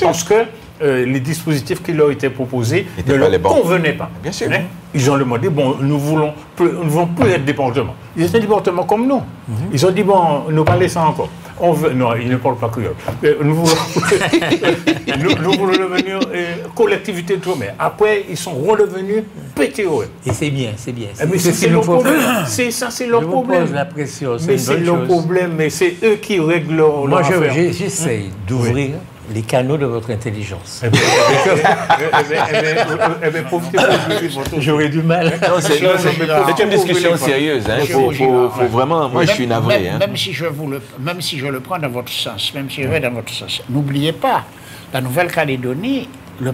Parce que les dispositifs qui leur étaient proposés ne leur convenaient pas. Bien sûr. Ils ont demandé, bon, nous ne voulons plus être département. Ils étaient département comme nous. Ils ont dit, bon, nous parlons ça encore. Non, ils ne parlent pas créole. Nous voulons devenir collectivité d'outre-mer. Après, ils sont redevenus PTOE. Et c'est bien, c'est bien. Mais c'est leur problème. C'est leur problème. Je pose la pression, mais c'est leur problème, mais c'est eux qui règlent leur Moi, j'essaye d'ouvrir les canaux de votre intelligence. J'aurais du mal. C'est une discussion sérieuse. Faut vraiment. Moi, je suis navré. Même si je le prends dans votre sens, n'oubliez pas, la Nouvelle-Calédonie, le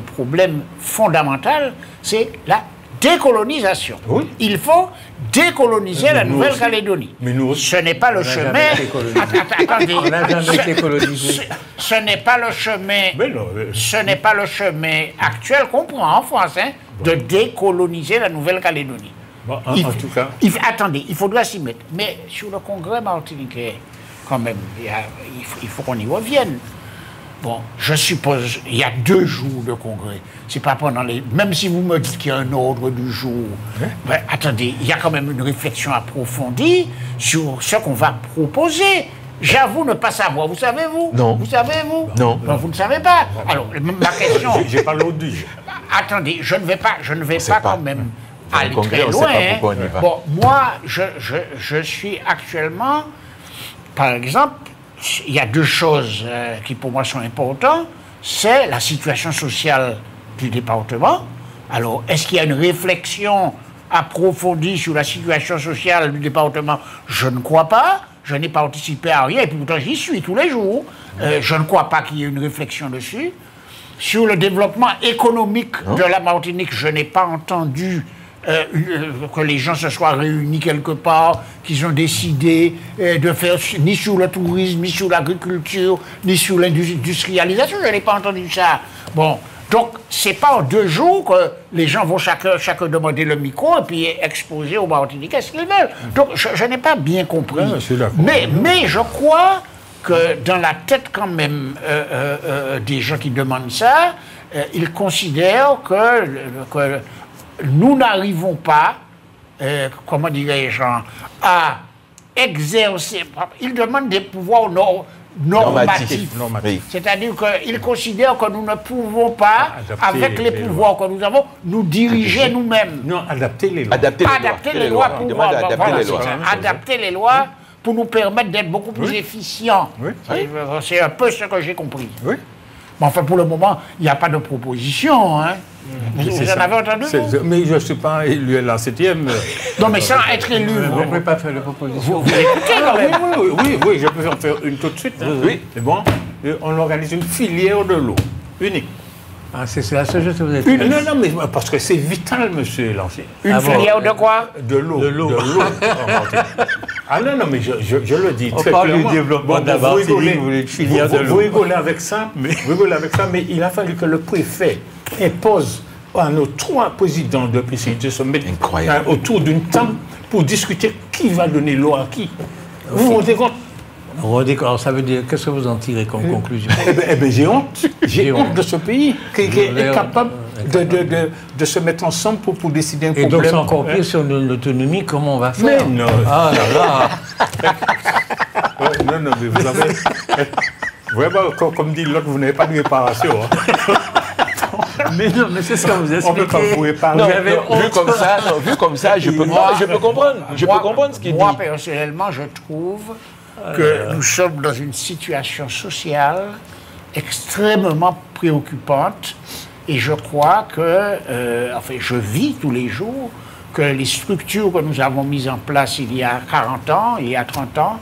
problème fondamental, c'est la décolonisation. Oui. Il faut décoloniser la Nouvelle-Calédonie. Ce n'est pas le chemin. Attendez. On n'a jamais été colonisé. Ce n'est pas le chemin. Ce n'est pas le chemin actuel qu'on prend en France, de décoloniser la Nouvelle-Calédonie. Bon, en tout cas. Attendez, il faudra s'y mettre. Mais sur le congrès martiniquais, quand même, il faut qu'on y revienne. Bon, je suppose, il y a 2 jours de congrès. C'est pas pendant les... Même si vous me dites qu'il y a un ordre du jour, attendez, il y a quand même une réflexion approfondie sur ce qu'on va proposer. J'avoue ne pas savoir. Vous savez, vous? Non. Vous savez, vous? Non. Non, vous ne savez pas. Alors, ma question... J'ai pas l'ordre du jour. Attendez, je ne vais pas quand même aller très loin. Bon, moi, je suis actuellement, par exemple, il y a 2 choses qui pour moi sont importantes. C'est la situation sociale du département. Alors, est-ce qu'il y a une réflexion approfondie sur la situation sociale du département? Je ne crois pas. Je n'ai participé à rien, et pourtant j'y suis tous les jours. Je ne crois pas qu'il y ait une réflexion dessus. Sur le développement économique de la Martinique, je n'ai pas entendu que les gens se soient réunis quelque part, qu'ils ont décidé de faire ni sur le tourisme, ni sur l'agriculture, ni sur l'industrialisation. Je n'ai pas entendu ça. Bon, donc c'est pas en 2 jours que les gens vont chacun demander le micro et puis exposer aux Martiniquais ce qu'ils veulent. Donc je n'ai pas bien compris. Mais je crois que dans la tête quand même des gens qui demandent ça, ils considèrent que nous n'arrivons pas, comment dirais-je, à exercer. Ils demandent des pouvoirs normatifs. C'est-à-dire qu'ils considèrent que nous ne pouvons pas, avec les pouvoirs que nous avons, nous diriger nous-mêmes. Non, adapter les lois. Adapter les lois pour nous permettre d'être beaucoup plus efficients. C'est un peu ce que j'ai compris. Oui. Mais enfin, pour le moment, il n'y a pas de proposition. Vous en avez entendu? Mais je ne suis pas élu à la 7e. Non, mais sans être élu. Vous ne pouvez pas faire de proposition. Vous écoutez quand même. Oui, je peux en faire une tout de suite. Oui. C'est bon. On organise une filière de l'eau unique. Ah, c'est la seule chose que vous êtes Non, mais parce que c'est vital, monsieur Lancier. Une filière de quoi? De l'eau. Ah non, mais je le dis très clairement. On parle du développement d'abord, vous voulez une filière de l'eau. Vous rigolez avec ça, mais il a fallu que le préfet impose à nos 3 présidents de PCI de se mettre autour d'une table pour discuter qui va donner l'eau à qui. Vous vous rendez compte? Alors, ça veut dire, qu'est-ce que vous en tirez comme conclusion? Eh bien, j'ai honte. J'ai honte de ce pays qui est capable de se mettre ensemble pour décider un problème. Et donc, c'est encore pire sur l'autonomie, comment on va faire? Mais non. Ah là là. Non, mais vous avez... Vraiment, comme dit l'autre, vous n'avez pas de réparation. Hein. Mais non, mais c'est ce que vous expliquez. On peut pas vous réparer. Non, vu comme ça, je peux comprendre. Je peux comprendre ce qu'il dit. Moi, personnellement, je trouve que nous sommes dans une situation sociale extrêmement préoccupante et je crois que, enfin, je vis tous les jours que les structures que nous avons mises en place il y a 40 ans, il y a 30 ans,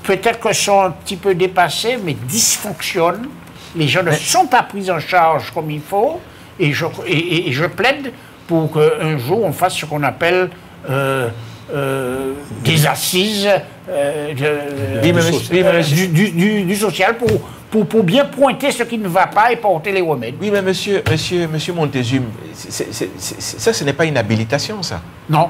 peut-être que sont un petit peu dépassées, mais dysfonctionnent. Les gens ne sont pas pris en charge comme il faut et je plaide pour qu'un jour on fasse ce qu'on appelle des assises du social pour bien pointer ce qui ne va pas et porter les remèdes. Oui, mais monsieur Montezum, ça, ce n'est pas une habilitation, ça. Non.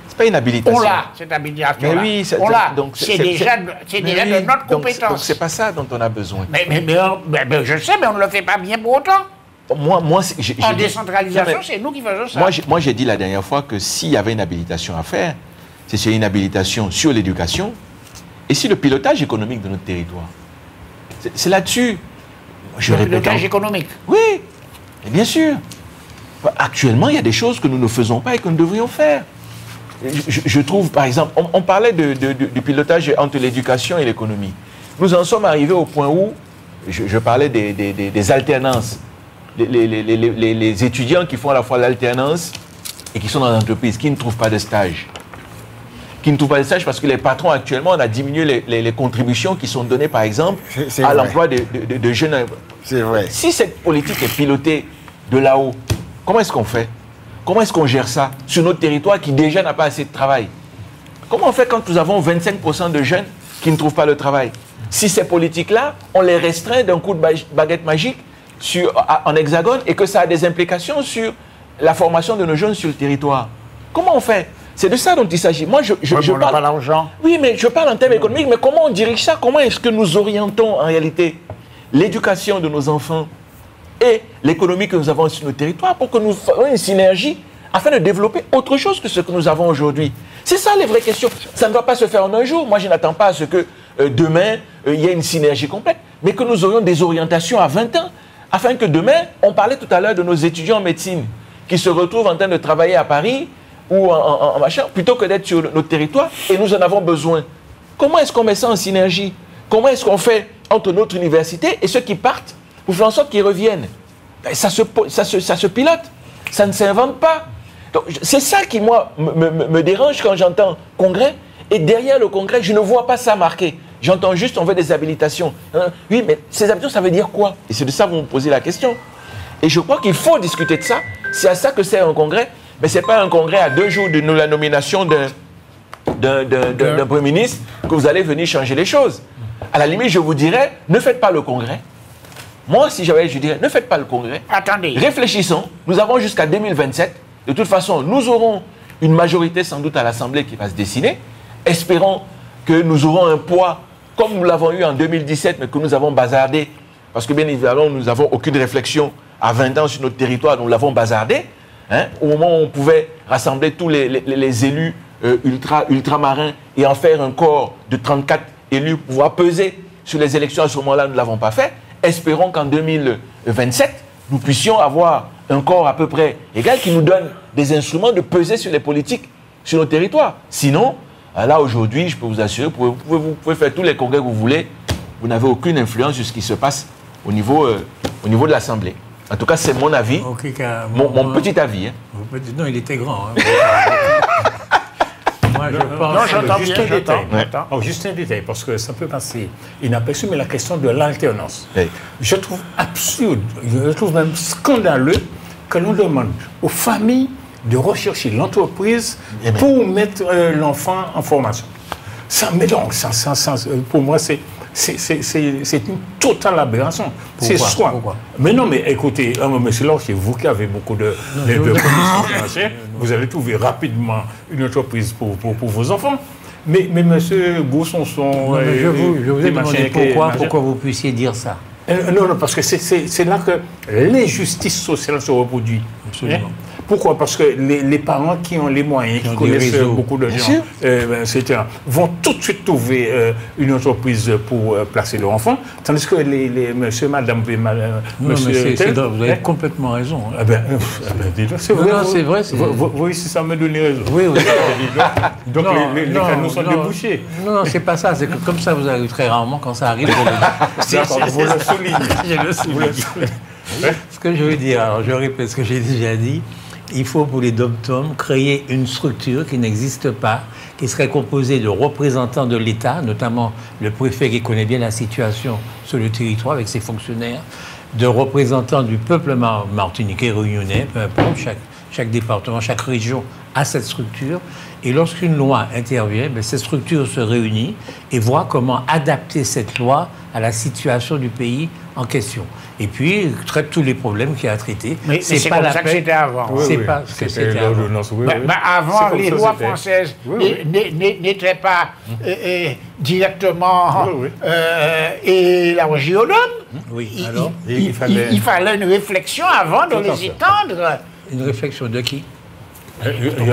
C'est pas une habilitation. On l'a, cette habilitation. Mais oui, on l'a. C'est déjà de notre compétence. Donc c'est pas ça dont on a besoin. Mais je sais, mais on ne le fait pas bien pour autant. En décentralisation, c'est nous qui faisons ça. Moi, j'ai dit la dernière fois que s'il y avait une habilitation à faire, c'est une habilitation sur l'éducation et sur le pilotage économique de notre territoire. C'est là-dessus. Le pilotage économique. Oui, et bien sûr. Actuellement, il y a des choses que nous ne faisons pas et que nous devrions faire. Je trouve, par exemple, on parlait du pilotage entre l'éducation et l'économie. Nous en sommes arrivés au point où, je parlais des alternances. Les étudiants qui font à la fois l'alternance et qui sont dans l'entreprise, qui ne trouvent pas de stage. Qui ne trouvent pas de stage parce que les patrons, actuellement, on a diminué les contributions qui sont données, par exemple, à l'emploi de jeunes. C'est vrai. Si cette politique est pilotée de là-haut, comment est-ce qu'on fait? Comment est-ce qu'on gère ça sur notre territoire qui déjà n'a pas assez de travail? Comment on fait quand nous avons 25% de jeunes qui ne trouvent pas de travail? Si ces politiques-là, on les restreint d'un coup de baguette magique en hexagone et que ça a des implications sur la formation de nos jeunes sur le territoire. Comment on fait? C'est de ça dont il s'agit. Moi, je parle... pas l'argent. Oui, mais je parle en termes économiques, mais comment on dirige ça? Comment est-ce que nous orientons en réalité l'éducation de nos enfants et l'économie que nous avons sur nos territoires pour que nous fassions une synergie afin de développer autre chose que ce que nous avons aujourd'hui? C'est ça les vraies questions. Ça ne va pas se faire en un jour. Moi, je n'attends pas à ce que demain, il y ait une synergie complète, mais que nous aurions des orientations à 20 ans, afin que demain, on parlait tout à l'heure de nos étudiants en médecine qui se retrouvent en train de travailler à Paris ou en machin, plutôt que d'être sur notre territoire, et nous en avons besoin. Comment est-ce qu'on met ça en synergie? Comment est-ce qu'on fait entre notre université et ceux qui partent pour faire en sorte qu'ils reviennent? Ça se pilote, ça ne s'invente pas. C'est ça qui, moi, me dérange quand j'entends congrès, et derrière le congrès, je ne vois pas ça marqué. J'entends juste, on veut des habilitations. Oui, mais ces habilitations, ça veut dire quoi? Et c'est de ça que vous me posez la question. Et je crois qu'il faut discuter de ça. C'est à ça que c'est un congrès. Mais ce n'est pas un congrès à 2 jours de la nomination d'un Premier ministre que vous allez venir changer les choses. À la limite, je vous dirais, ne faites pas le congrès. Moi, si j'avais, je dirais, ne faites pas le congrès. Attendez. Réfléchissons. Nous avons jusqu'à 2027. De toute façon, nous aurons une majorité sans doute à l'Assemblée qui va se dessiner. Espérons que nous aurons un poids comme nous l'avons eu en 2017, mais que nous avons bazardé. Parce que bien évidemment, nous n'avons aucune réflexion à 20 ans sur notre territoire, nous l'avons bazardé. Hein, au moment où on pouvait rassembler tous les élus ultramarins et en faire un corps de 34 élus pour pouvoir peser sur les élections, à ce moment-là, nous ne l'avons pas fait. Espérons qu'en 2027, nous puissions avoir un corps à peu près égal qui nous donne des instruments de peser sur les politiques sur nos territoires. Sinon, là aujourd'hui, je peux vous assurer, vous pouvez faire tous les congrès que vous voulez, vous n'avez aucune influence sur ce qui se passe au niveau de l'Assemblée. En tout cas, c'est mon avis, mon petit avis. Hein. Non, il était grand. Hein. Moi, je pense... Non, j'entends bien, juste un détail, parce que ça peut passer inaperçu, mais la question de l'alternance. Oui. Je trouve absurde, je trouve même scandaleux que l'on demande aux familles de rechercher l'entreprise pour mettre l'enfant en formation. Ça, mais donc, pour moi, c'est une totale aberration. C'est soit. Pourquoi? Mais non, mais écoutez, monsieur Laure, c'est vous qui avez beaucoup de connaissances financières. Vous allez trouver rapidement une entreprise pour vos enfants. Mais M. Goussonson... Je vous ai demandé pourquoi vous puissiez dire ça. Non, parce que c'est là que l'injustice sociale se reproduit. Absolument. Pourquoi? Parce que les parents qui ont les moyens, qui connaissent beaucoup de gens, etc., vont tout de suite trouver une entreprise pour placer leur enfant, tandis que monsieur, madame, monsieur... Vous avez complètement raison. Hein. C'est vrai. Non, c'est vrai. Vous ici, ça me donne raison. Oui. Donc les canaux sont débouchés. Non, c'est pas ça. C'est que comme ça, vous arrivez très rarement. Quand ça arrive, vous le soulignez. Je le souligne. Ce que je veux dire, alors je répète ce que j'ai déjà dit, il faut pour les dom-toms créer une structure qui n'existe pas, qui serait composée de représentants de l'État, notamment le préfet qui connaît bien la situation sur le territoire avec ses fonctionnaires, de représentants du peuple martiniquais, réunionnais, peu importe, chaque département, chaque région a cette structure. Et lorsqu'une loi intervient, cette structure se réunit et voit comment adapter cette loi à la situation du pays en question. Et puis, traite tous les problèmes qu'il y a à traiter. Mais c'est pas comme ça que c'était avant. C'est pas ce que c'était avant. Avant, les lois françaises n'étaient pas directement élargies aux hommes. Oui, alors il fallait une réflexion avant de les étendre. Une réflexion de qui?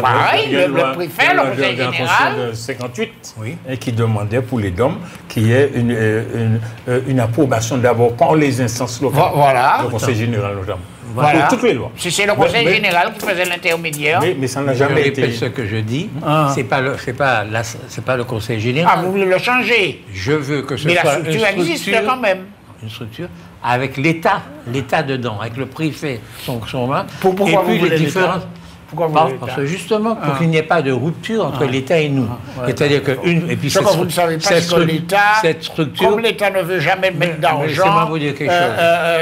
Pareil, le préfet, le conseil général. De 58, qui demandait pour les DOM qu'il y ait une approbation d'abord par les instances locales. Voilà. Le conseil général notamment. Voilà. Pour toutes les lois. C'est le conseil général qui faisait l'intermédiaire. Mais ça n'a jamais été. Je répète ce que je dis. C'est pas le conseil général. Ah, vous voulez le changer? Je veux que ce soit mais la structure existe quand même. Une structure avec l'État dedans, avec le préfet, son main. Pourquoi vous voulez les différentes. Parce que justement, pour qu'il n'y ait pas de rupture entre l'État et nous. C'est-à-dire que et puis vous ne savez pas que cette structure, comme l'État ne veut jamais mettre d'argent,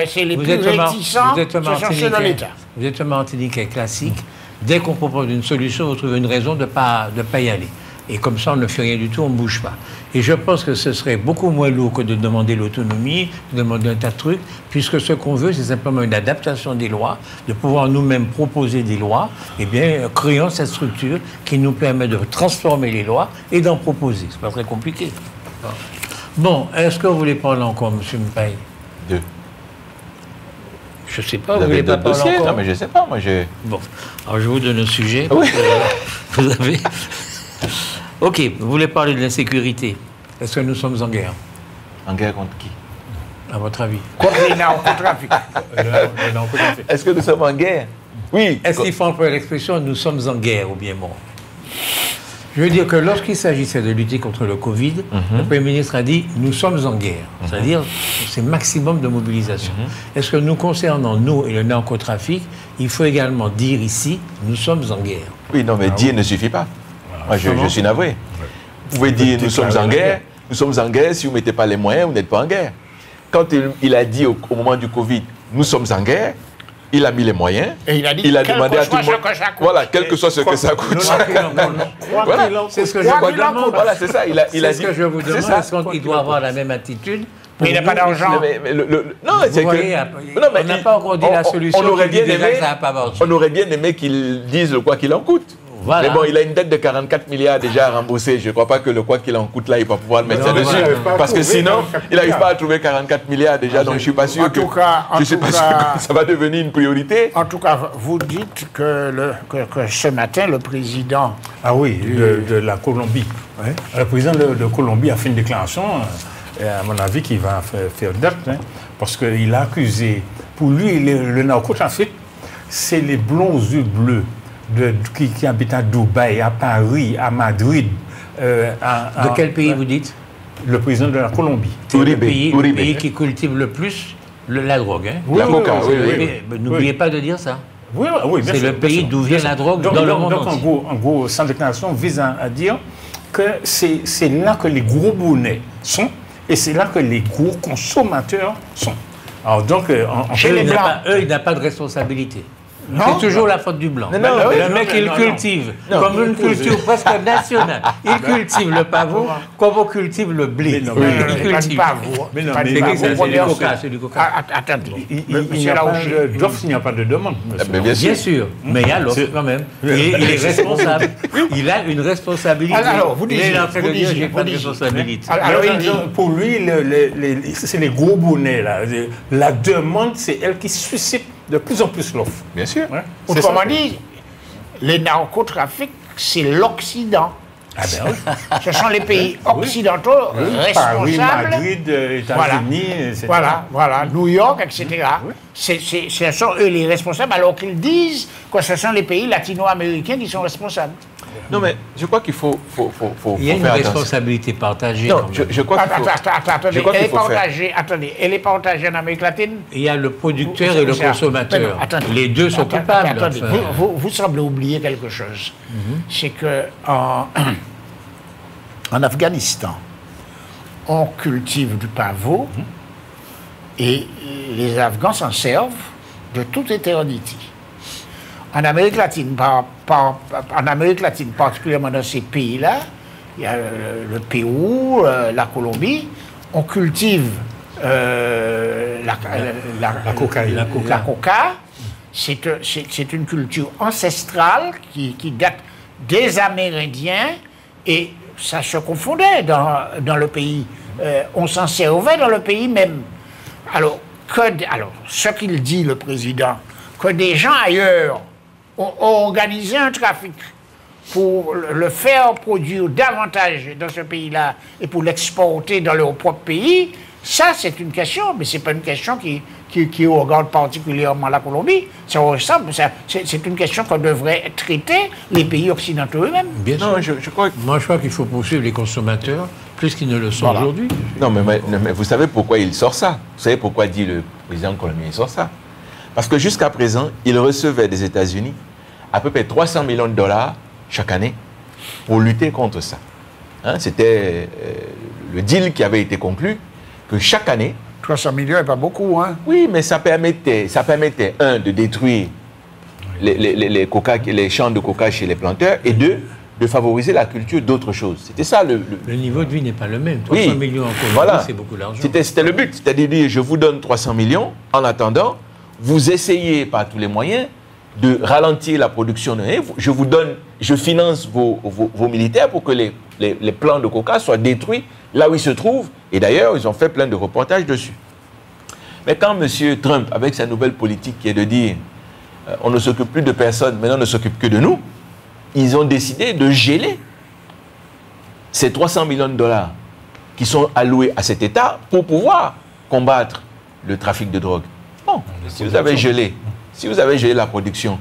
c'est les plus réticents, c'est chercher dans l'État. Vous êtes un Martiniquais classique. Dès qu'on propose une solution, vous trouvez une raison de ne pas y aller. Et comme ça, on ne fait rien du tout, on ne bouge pas. Et je pense que ce serait beaucoup moins lourd que de demander l'autonomie, de demander un tas de trucs, puisque ce qu'on veut, c'est simplement une adaptation des lois, de pouvoir nous-mêmes proposer des lois, et bien, créons cette structure qui nous permet de transformer les lois et d'en proposer. C'est pas très compliqué. Bon, est-ce que vous voulez parler encore, M. Mpaye? Deux. Je ne sais pas, vous voulez pas parler encore? Non, mais je ne sais pas, moi je... Bon, alors je vous donne un sujet. Oui. Vous avez... Ok, vous voulez parler de l'insécurité. Est-ce que nous sommes en guerre? En guerre contre qui? À votre avis? Contre les narcotrafics. Est-ce que nous sommes en guerre? Oui. Est-ce qu'il faut employer l'expression « nous sommes en guerre » ou bien mort? Je veux dire que lorsqu'il s'agissait de lutter contre le Covid, le Premier ministre a dit « nous sommes en guerre ». C'est-à-dire, c'est maximum de mobilisation. Est-ce que nous concernant, nous et le narcotrafic, il faut également dire ici « nous sommes en guerre ». Oui, non, mais dire ne suffit pas. Moi, je suis navré. Vous pouvez dire nous sommes en guerre. Nous sommes en guerre. Si vous ne mettez pas les moyens, vous n'êtes pas en guerre. Quand il a dit au moment du Covid, nous sommes en guerre, il a mis les moyens. Et il a dit, demandé à tout le monde. Voilà, quel que soit ce que ça coûte. Voilà, c'est ce que je vous demande. Voilà, c'est ça. Il a dit. C'est ce que je vous demande. Est-ce qu'il doit avoir la même attitude? Mais il n'a pas d'argent. Non, c'est que... On n'a pas encore dit la solution. On aurait bien aimé qu'il dise le quoi qu'il en coûte. Voilà. Mais bon, il a une dette de 44 milliards déjà à rembourser. Je ne crois pas que le quoi qu'il en coûte là, il va pouvoir le mettre dessus. Parce que sinon, il n'arrive pas à trouver 44 milliards déjà. Donc je ne suis pas sûr que ça va devenir une priorité. En tout cas, vous dites que ce matin, le président... Ah oui, de la Colombie. Ouais. Le président de Colombie a fait une déclaration, à mon avis, qui va faire date. Parce qu'il a accusé, pour lui, le narcotrafic, c'est les blonds yeux bleus. Qui habitent à Dubaï, à Paris, à Madrid. De quel pays vous dites? Le président de la Colombie. C'est le pays qui cultive le plus la drogue. Hein? Oui, la coca, oui. N'oubliez pas de dire ça. Oui, bien c'est le pays d'où vient la drogue dans le monde entier. En gros, cette déclaration vise à dire que c'est là que les gros bonnets sont et c'est là que les gros consommateurs sont. Alors donc, eux, ils n'ont pas de responsabilité. C'est toujours la faute du blanc. Le mec, il cultive comme une culture presque nationale. Il cultive le pavot comme on cultive le blé. Il cultive pas vous. Mais non, c'est du coca. Attendez. Il n'y a pas d'offre, il n'y a pas de demande. Bien sûr, mais il y a l'offre quand même. Et il est responsable. Il a une responsabilité. Alors, vous disiez, il est en train de dire, j'ai pas de responsabilité. Alors, pour lui, c'est les gros bonnets, là. La demande, c'est elle qui suscite de plus en plus l'offre. Bien sûr. Ouais. Autrement dit, les narcotrafics, c'est l'Occident. Ah ben oui. Ce sont les pays occidentaux responsables. Paris, Madrid, États-Unis, etc. Voilà, New York, etc. Ce sont eux les responsables, alors qu'ils disent que ce sont les pays latino-américains qui sont responsables. Non, mais je crois qu'il faut il y a une responsabilité partagée. Non, je crois qu'il faut... Attendez, elle est partagée en Amérique latine. Il y a le producteur et le consommateur. Les deux sont coupables. Attendez, vous semblez oublier quelque chose. C'est que en Afghanistan, on cultive du pavot et les Afghans s'en servent de toute éternité. En Amérique latine, particulièrement dans ces pays-là, il y a le Pérou, la Colombie, on cultive la coca. C'est une culture ancestrale qui date des Amérindiens et ça se confondait dans le pays. On s'en servait dans le pays même. Alors, ce qu'il dit, le président, que des gens ailleurs ont organisé un trafic pour le faire produire davantage dans ce pays-là et pour l'exporter dans leur propre pays, ça, c'est une question, mais ce n'est pas une question qui regarde particulièrement la Colombie. C'est une question qu'on devrait traiter les pays occidentaux eux-mêmes. Bien sûr. Moi, je crois qu'il faut poursuivre les consommateurs plus qu'ils ne le sont aujourd'hui. Non, mais vous savez pourquoi il sort ça? Vous savez pourquoi dit le président colombien il sort ça? Parce que jusqu'à présent, il recevait des États-Unis à peu près 300 millions de dollars chaque année pour lutter contre ça. C'était le deal qui avait été conclu, que chaque année... 300 millions n'est pas beaucoup, hein? Oui, mais ça permettait, de détruire les champs de coca chez les planteurs, et deux, de favoriser la culture d'autres choses. C'était ça le niveau de vie n'est pas le même. 300 millions en Colombie, voilà. C'est beaucoup d'argent. C'était le but, c'est-à-dire dire, je vous donne 300 millions, en attendant, vous essayez par tous les moyens de ralentir la production. Je vous donne, je finance vos militaires pour que les plants de coca soient détruits là où ils se trouvent. Et d'ailleurs, ils ont fait plein de reportages dessus. Mais quand M. Trump, avec sa nouvelle politique qui est de dire on ne s'occupe plus de personne, maintenant on ne s'occupe que de nous, ils ont décidé de geler ces 300 millions de dollars qui sont alloués à cet État pour pouvoir combattre le trafic de drogue. Bon, si vous avez gelé la production,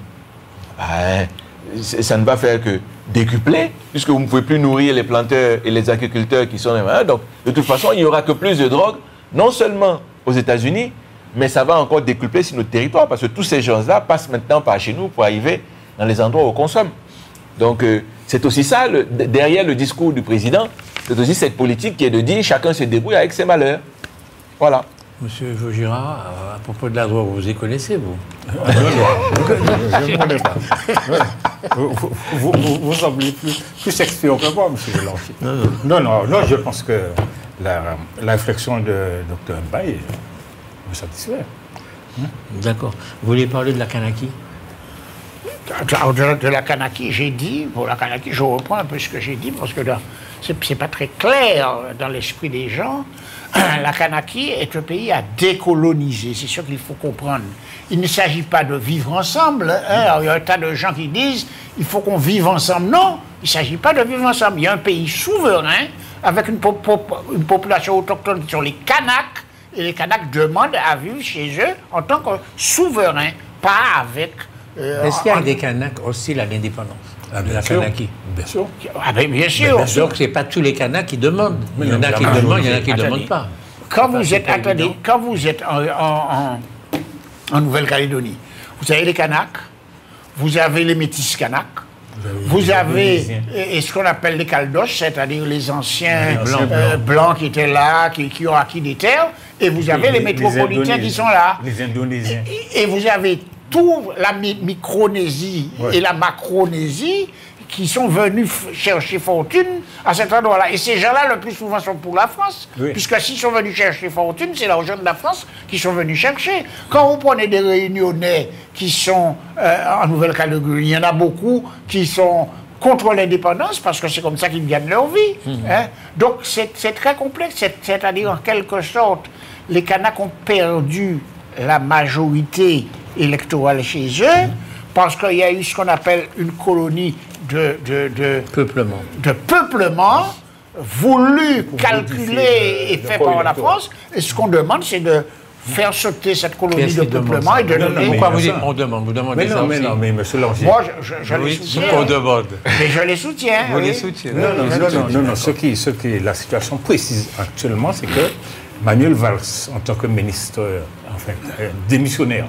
ça ne va faire que décupler, puisque vous ne pouvez plus nourrir les planteurs et les agriculteurs qui sont là. Donc, de toute façon, il n'y aura que plus de drogue, non seulement aux États-Unis, mais ça va encore décupler sur notre territoire, parce que tous ces gens-là passent maintenant par chez nous pour arriver dans les endroits où on consomme. Donc, c'est aussi ça, derrière le discours du président, c'est aussi cette politique qui est de dire chacun se débrouille avec ses malheurs. Voilà. Monsieur Vaugirard, à propos de la drogue, vous y connaissez, vous? Non, je ne connais pas. Vous semblez plus expert que moi, monsieur Delancy. Non, je pense que la réflexion de Dr Mbaye me satisfait. D'accord. Vous voulez parler de la Kanaki? De la Kanaki, j'ai dit, pour la Kanaki, je reprends un peu ce que j'ai dit, parce que c'est pas très clair dans l'esprit des gens. La Kanaki est un pays à décoloniser, c'est sûr qu'il faut comprendre. Il ne s'agit pas de vivre ensemble. Alors, il y a un tas de gens qui disent il faut qu'on vive ensemble. Non, il ne s'agit pas de vivre ensemble. Il y a un pays souverain avec une population autochtone qui sont les Kanaks, et les Kanaks demandent à vivre chez eux en tant que souverains, pas avec... Est-ce qu'il y a des Kanaks hostiles à l'indépendance de la Kanaki? Bien sûr. Bien sûr. Donc, ce n'est pas tous les Kanaks qui demandent. Il y en a qui demandent, il y en a qui ne demandent pas. Quand vous êtes en Nouvelle-Calédonie, vous avez les Kanaks, vous avez les métis Kanaks, vous avez ce qu'on appelle les Caldoches, c'est-à-dire les anciens blancs qui étaient là, qui ont acquis des terres, et vous avez les métropolitains qui sont là. Les Indonésiens. Et vous avez toute la Micronésie et la Macronésie qui sont venus chercher fortune à cet endroit-là. Et ces gens-là, le plus souvent, sont pour la France, puisque s'ils sont venus chercher fortune, c'est l'argent de la France qu'ils sont venus chercher. Quand vous prenez des Réunionnais qui sont en Nouvelle-Calédonie, il y en a beaucoup qui sont contre l'indépendance, parce que c'est comme ça qu'ils gagnent leur vie. Hein? Donc c'est très complexe, c'est-à-dire en quelque sorte, les Kanaks ont perdu la majorité électorale chez eux, parce qu'il y a eu ce qu'on appelle une colonie de peuplement voulu, calculé et fait par la France. Et ce qu'on demande, c'est de faire sauter cette colonie de peuplement et de donner... Pourquoi vous dites on demande? Vous demandez ça aussi. Non, mais monsieur Langier... Moi, je les soutiens. On demande. Mais je les soutiens. Vous les soutiens. Non. Ce qui la situation précise actuellement, c'est que Manuel Valls, en tant que ministre, démissionnaire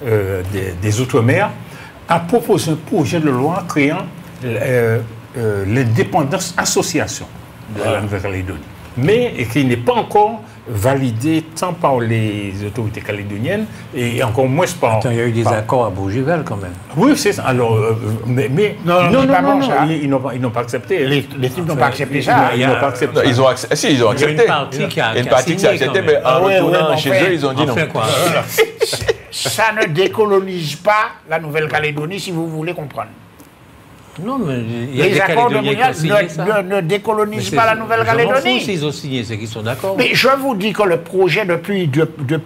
des Outre-mer, a proposé un projet de loi créant l'indépendance association de la Nouvelle-Calédonie, mais qui n'est pas encore validé tant par les autorités calédoniennes et encore moins par... Il y a eu des accords à Bougival quand même. Oui, c'est ça. Alors, mais non, ils n'ont pas accepté. Les types n'ont pas accepté ça. Ils n'ont pas accepté. Ils ont accepté. Il y a une partie qui a accepté, mais en retournant chez eux, ils ont dit non. Ça ne décolonise pas la Nouvelle-Calédonie, si vous voulez comprendre. Non, mais il y a les des accords de Calédoniens qui ont signé ça. ne décolonisent pas la Nouvelle-Calédonie. S'ils ont signé, c'est qu'ils sont d'accord. Mais je vous dis que le projet, depuis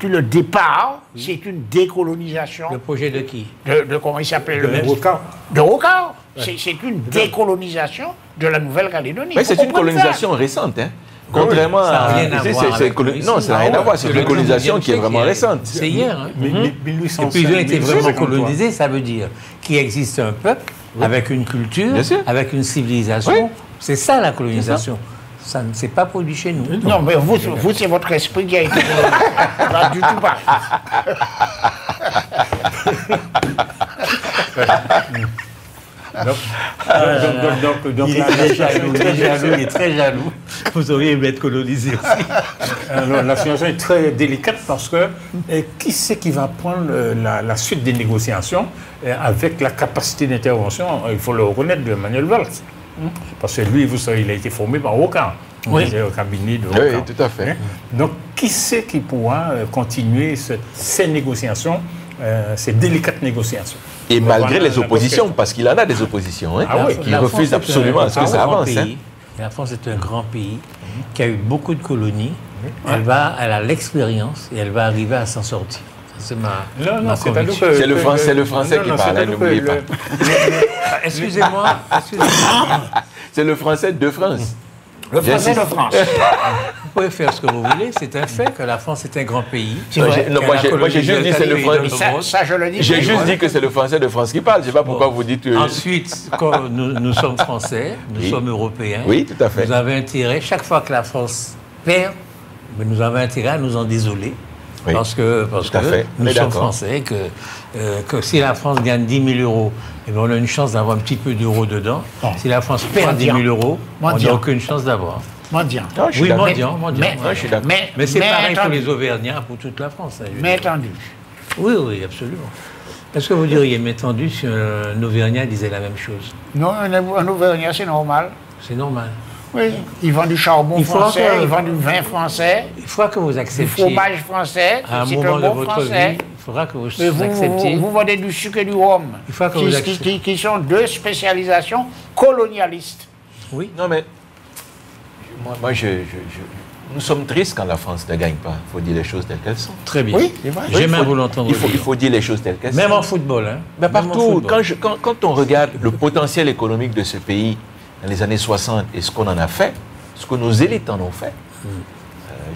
le départ, c'est une décolonisation. Le projet de qui? De comment il s'appelle? De Rocard. De Rocard. C'est une décolonisation de la Nouvelle-Calédonie. Mais c'est une colonisation récente, hein. Contrairement à... Non, ça n'a rien à voir. C'est une colonisation qui est vraiment récente. C'est hier. Hein. Et puis ils ont été vraiment colonisés, ça veut dire qu'il existe un peuple avec une culture, avec une civilisation. Oui. C'est ça la colonisation. Ça ne s'est pas produit chez nous. Non, mais vous c'est votre esprit qui a été... Pas du tout pareil. Donc il est très jaloux. Vous auriez aimé être colonisé aussi. Alors, la situation est très délicate parce que qui c'est qui va prendre la suite des négociations avec la capacité d'intervention, il faut le reconnaître, de Manuel Valls. Parce que lui, vous savez, il a été formé par Rocard. Au cabinet de Rocard. Oui, tout à fait. Donc, qui c'est qui pourra continuer ces négociations, ces délicates négociations? Et malgré les oppositions, parce qu'il en a des oppositions, hein, qui refusent absolument à ce que ça avance. La France est un grand pays qui a eu beaucoup de colonies. Elle a l'expérience et elle va arriver à s'en sortir. C'est ma conviction. C'est le français qui parle, n'oubliez pas. Excusez-moi. C'est le français de France. Le français de France. Vous pouvez faire ce que vous voulez, c'est un fait que la France est un grand pays. Moi j'ai juste dit c'est le français. Ça, je le dis. J'ai juste dit que c'est le français de France qui parle. Je ne sais pas pourquoi vous dites. Ensuite, quand nous sommes français, nous sommes européens. Oui, tout à fait. Nous avons intérêt, chaque fois que la France perd, nous avons intérêt à nous en désoler. Oui, parce que nous sommes français, que si la France gagne 10 000 euros, eh bien on a une chance d'avoir un petit peu d'euros dedans. Oh. Si la France perd 10 000 euros, on n'a aucune chance d'avoir. Mendiant. Oui, mendiant. Mais c'est pareil pour les Auvergnats, pour toute la France. Mais tendu. Oui, absolument. Est-ce que vous diriez mais tendu si un Auvergnat disait la même chose? Non, un Auvergnat, c'est normal. C'est normal. Oui, ils vendent du charbon français, ils vendent du vin français. Il faudra que vous acceptiez. Du fromage français, à un moment de votre vie, il faudra que vous acceptiez. Vous vendez du sucre et du rhum, qui sont deux spécialisations colonialistes. Oui. Non, mais nous sommes tristes quand la France ne gagne pas. Il faut dire les choses telles qu'elles sont. Très bien. Oui, j'aime bien vous l'entendre. Il faut dire les choses telles qu'elles sont. Même en football. Hein. Mais partout. Quand on regarde le potentiel économique de ce pays, dans les années 60, et ce qu'on en a fait, ce que nos élites en ont fait.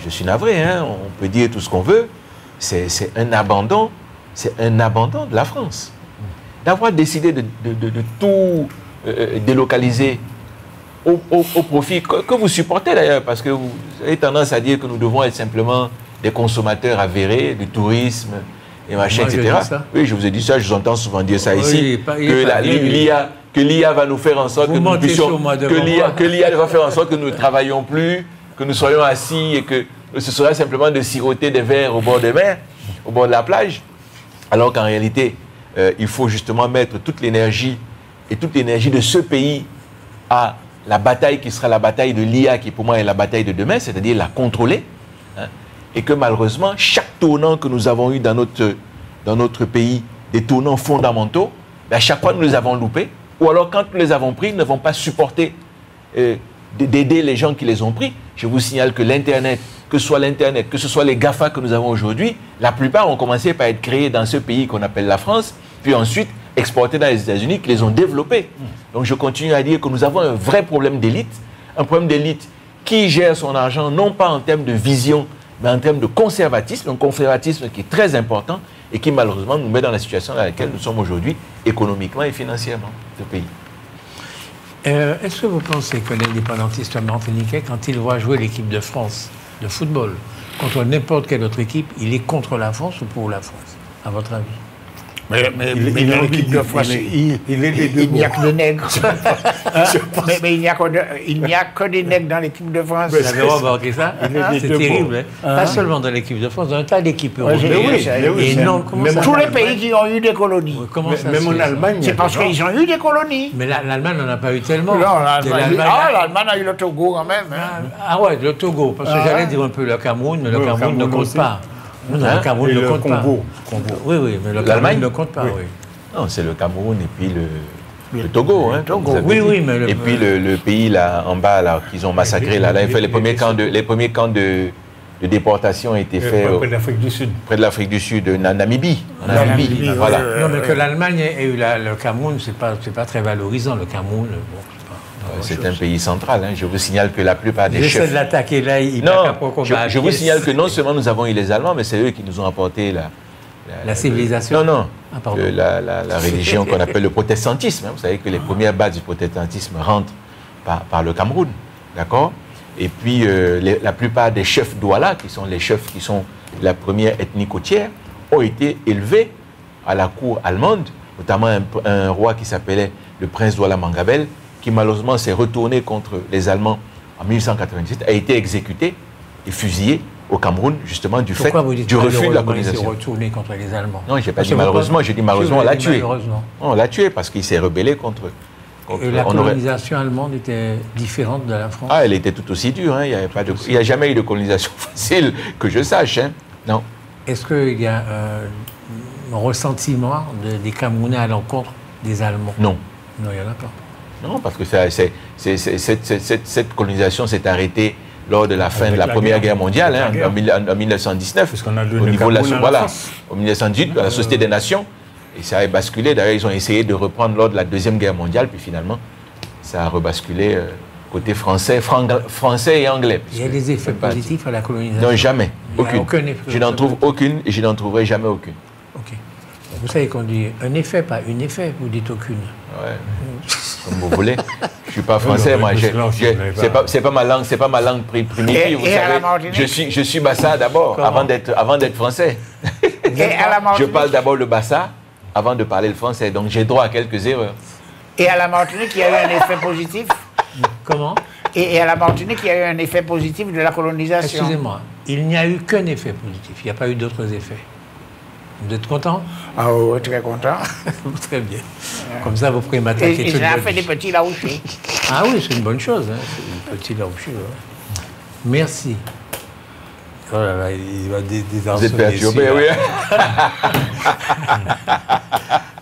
Je suis navré, hein, on peut dire tout ce qu'on veut, c'est un abandon de la France. D'avoir décidé de tout délocaliser au profit, que vous supportez d'ailleurs, parce que vous avez tendance à dire que nous devons être simplement des consommateurs avérés, du tourisme, et machin, etc. Oui, je vous ai dit ça, je vous entends souvent dire ça ici, que l'IA va nous faire en sorte que nous puissions, que l'IA va faire en sorte que nous ne travaillions plus, que nous soyons assis et que ce serait simplement de siroter des verres au bord de mer, au bord de la plage, alors qu'en réalité, il faut justement mettre toute l'énergie de ce pays à la bataille qui sera la bataille de l'IA, qui pour moi est la bataille de demain, c'est-à-dire la contrôler. Hein, et que malheureusement, chaque tournant que nous avons eu dans notre pays, des tournants fondamentaux, à chaque fois nous les avons loupés, ou alors quand nous les avons pris, nous n'avons pas supporté d'aider les gens qui les ont pris. Je vous signale que l'Internet, que ce soit l'Internet, que ce soit les GAFA que nous avons aujourd'hui, la plupart ont commencé par être créés dans ce pays qu'on appelle la France, puis ensuite exportés dans les États-Unis, qui les ont développés. Donc je continue à dire que nous avons un vrai problème d'élite, un problème d'élite qui gère son argent non pas en termes de vision, mais en termes de conservatisme, un conservatisme qui est très important et qui malheureusement nous met dans la situation dans laquelle nous sommes aujourd'hui, économiquement et financièrement, ce pays. Est-ce que vous pensez que l'indépendantiste martiniquais, quand il voit jouer l'équipe de France de football contre n'importe quelle autre équipe, il est contre la France ou pour la France, à votre avis? Mais l'équipe de France, il n'y a que des nègres. mais il n'y a que des nègres dans l'équipe de France. Vous avez remarqué ça? C'est terrible. Hein? Pas seulement dans l'équipe de France, dans un tas d'équipes européennes. Tous les pays qui ont eu des colonies. Même en Allemagne. C'est parce qu'ils ont eu des colonies. Mais l'Allemagne n'en a pas eu tellement. L'Allemagne a eu le Togo quand même. Ah ouais, le Togo. Parce que j'allais dire un peu le Cameroun, mais le Cameroun ne compte pas. Non, le Cameroun ne compte pas. Oui, mais le Cameroun ne compte pas, oui. Non, c'est le Cameroun et puis le Togo. Hein, oui, mais et puis le pays là, en bas, là, qu'ils ont massacré, là, il fait les premiers camps de déportation ont été faits près de l'Afrique du Sud. Près de l'Afrique du Sud, en Namibie. Voilà. Non, mais que l'Allemagne ait eu le Cameroun, c'est pas très valorisant, le Cameroun. C'est un pays central. Hein. Je vous signale que la plupart des chefs... J'essaie de l'attaquer là, je vous signale que non seulement nous avons eu les Allemands, mais c'est eux qui nous ont apporté la civilisation. Non. La religion qu'on appelle le protestantisme. Hein. Vous savez que les premières bases du protestantisme rentrent par le Cameroun. D'accord? Et puis, la plupart des chefs Douala, qui sont les chefs qui sont la première ethnie côtière, ont été élevés à la cour allemande, notamment un roi qui s'appelait le prince Douala Mangabel, qui malheureusement s'est retourné contre les Allemands en 1897, a été exécuté et fusillé au Cameroun, justement, du refus de la colonisation. Il s'est retourné contre les Allemands. Non, je n'ai pas dit malheureusement, j'ai dit malheureusement, on l'a tué. On l'a tué parce qu'il s'est rebellé contre... Et la colonisation allemande était différente de la France? Ah, elle était tout aussi dure. Hein. Il n'y a jamais eu de colonisation facile, que je sache. Hein. Non. Est-ce qu'il y a un ressentiment des Camerounais à l'encontre des Allemands? Non. Non, il n'y en a pas. Non, parce que cette colonisation s'est arrêtée lors de la fin de la Première Guerre mondiale, hein, en 1919, au niveau de en 1918, à la Société des Nations, et ça a basculé. D'ailleurs, ils ont essayé de reprendre lors de la Deuxième Guerre mondiale, puis finalement, ça a rebasculé côté français et anglais. Il y a des effets positifs à la colonisation? Non, jamais. Aucune. Je n'en trouve aucune et je n'en trouverai jamais aucune. Ok. Vous savez qu'on dit un effet, pas une effet, vous dites aucune. Ouais. Comme vous voulez. Je suis pas français, moi. C'est pas ma langue primitive. Vous savez, je suis Bassa d'abord, avant d'être français. Je parle d'abord le Bassa avant de parler le français. Donc j'ai droit à quelques erreurs. Et à la Martinique, il y a eu un effet positif? Comment? Et à la Martinique, il y a eu un effet positif de la colonisation? Excusez-moi, il n'y a eu qu'un effet positif. Il n'y a pas eu d'autres effets. Vous êtes content? Ah oui, très content. Très bien. Comme ça, vous pourrez m'attaquer. Et j'ai fait des petits laouchés. Ah oui, c'est une bonne chose. Hein. Des petits laouchés. Ouais. Merci. Oh là là, il va des Vous êtes perturbé, oui.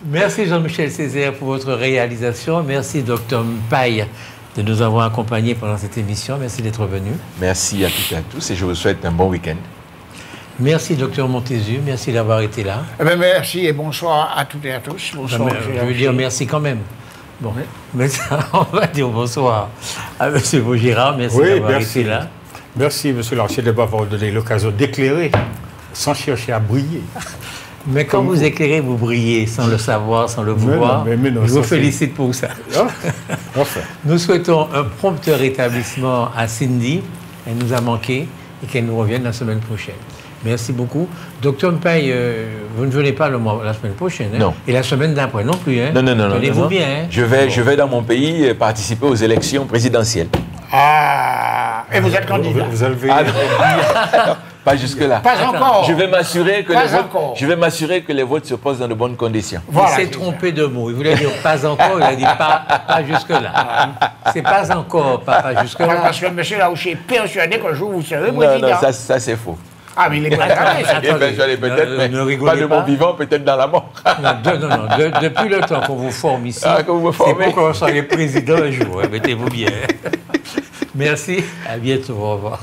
Merci Jean-Michel Césaire pour votre réalisation. Merci Dr Mpaye de nous avoir accompagnés pendant cette émission. Merci d'être venu. Merci à toutes et à tous et je vous souhaite un bon week-end. Merci, Dr Montézu. Merci d'avoir été là. Merci et bonsoir à toutes et à tous. Bonsoir, je veux dire merci quand même. Bon, mais ça, on va dire bonsoir à M. Vaugirard. Merci d'avoir été là. Merci, M. Larcher, de m'avoir donné l'occasion d'éclairer sans chercher à briller. Mais quand vous éclairez, vous brillez sans le savoir, sans le vouloir. Non, je vous félicite pour ça. Enfin. Nous souhaitons un prompt rétablissement à Cindy. Elle nous a manqué et qu'elle nous revienne la semaine prochaine. Merci beaucoup. Docteur Mpaye, vous ne venez pas la semaine prochaine. Hein? Non. Et la semaine d'après non plus. Hein? Non. Tenez-vous bien. Hein? Je vais dans mon pays participer aux élections présidentielles. Ah, et vous êtes candidat? Vous avez... Pas jusque-là. Pas encore. Je vais m'assurer que les votes se posent dans de bonnes conditions. Voilà, il s'est trompé de mots. Il voulait dire pas encore, il a dit pas jusque-là. C'est pas encore, pas jusque-là. Parce que M. Laouché est persuadé qu'un jour vous serez Non, président. non, ça c'est faux. Ah, mais il est persuadé. Il est persuadé peut-être, mais pas de mon vivant, peut-être dans la mort. Non, depuis le temps qu'on vous forme ici, c'est pour qu'on soit les présidents un jour. Mettez-vous bien. Merci, à bientôt, au revoir.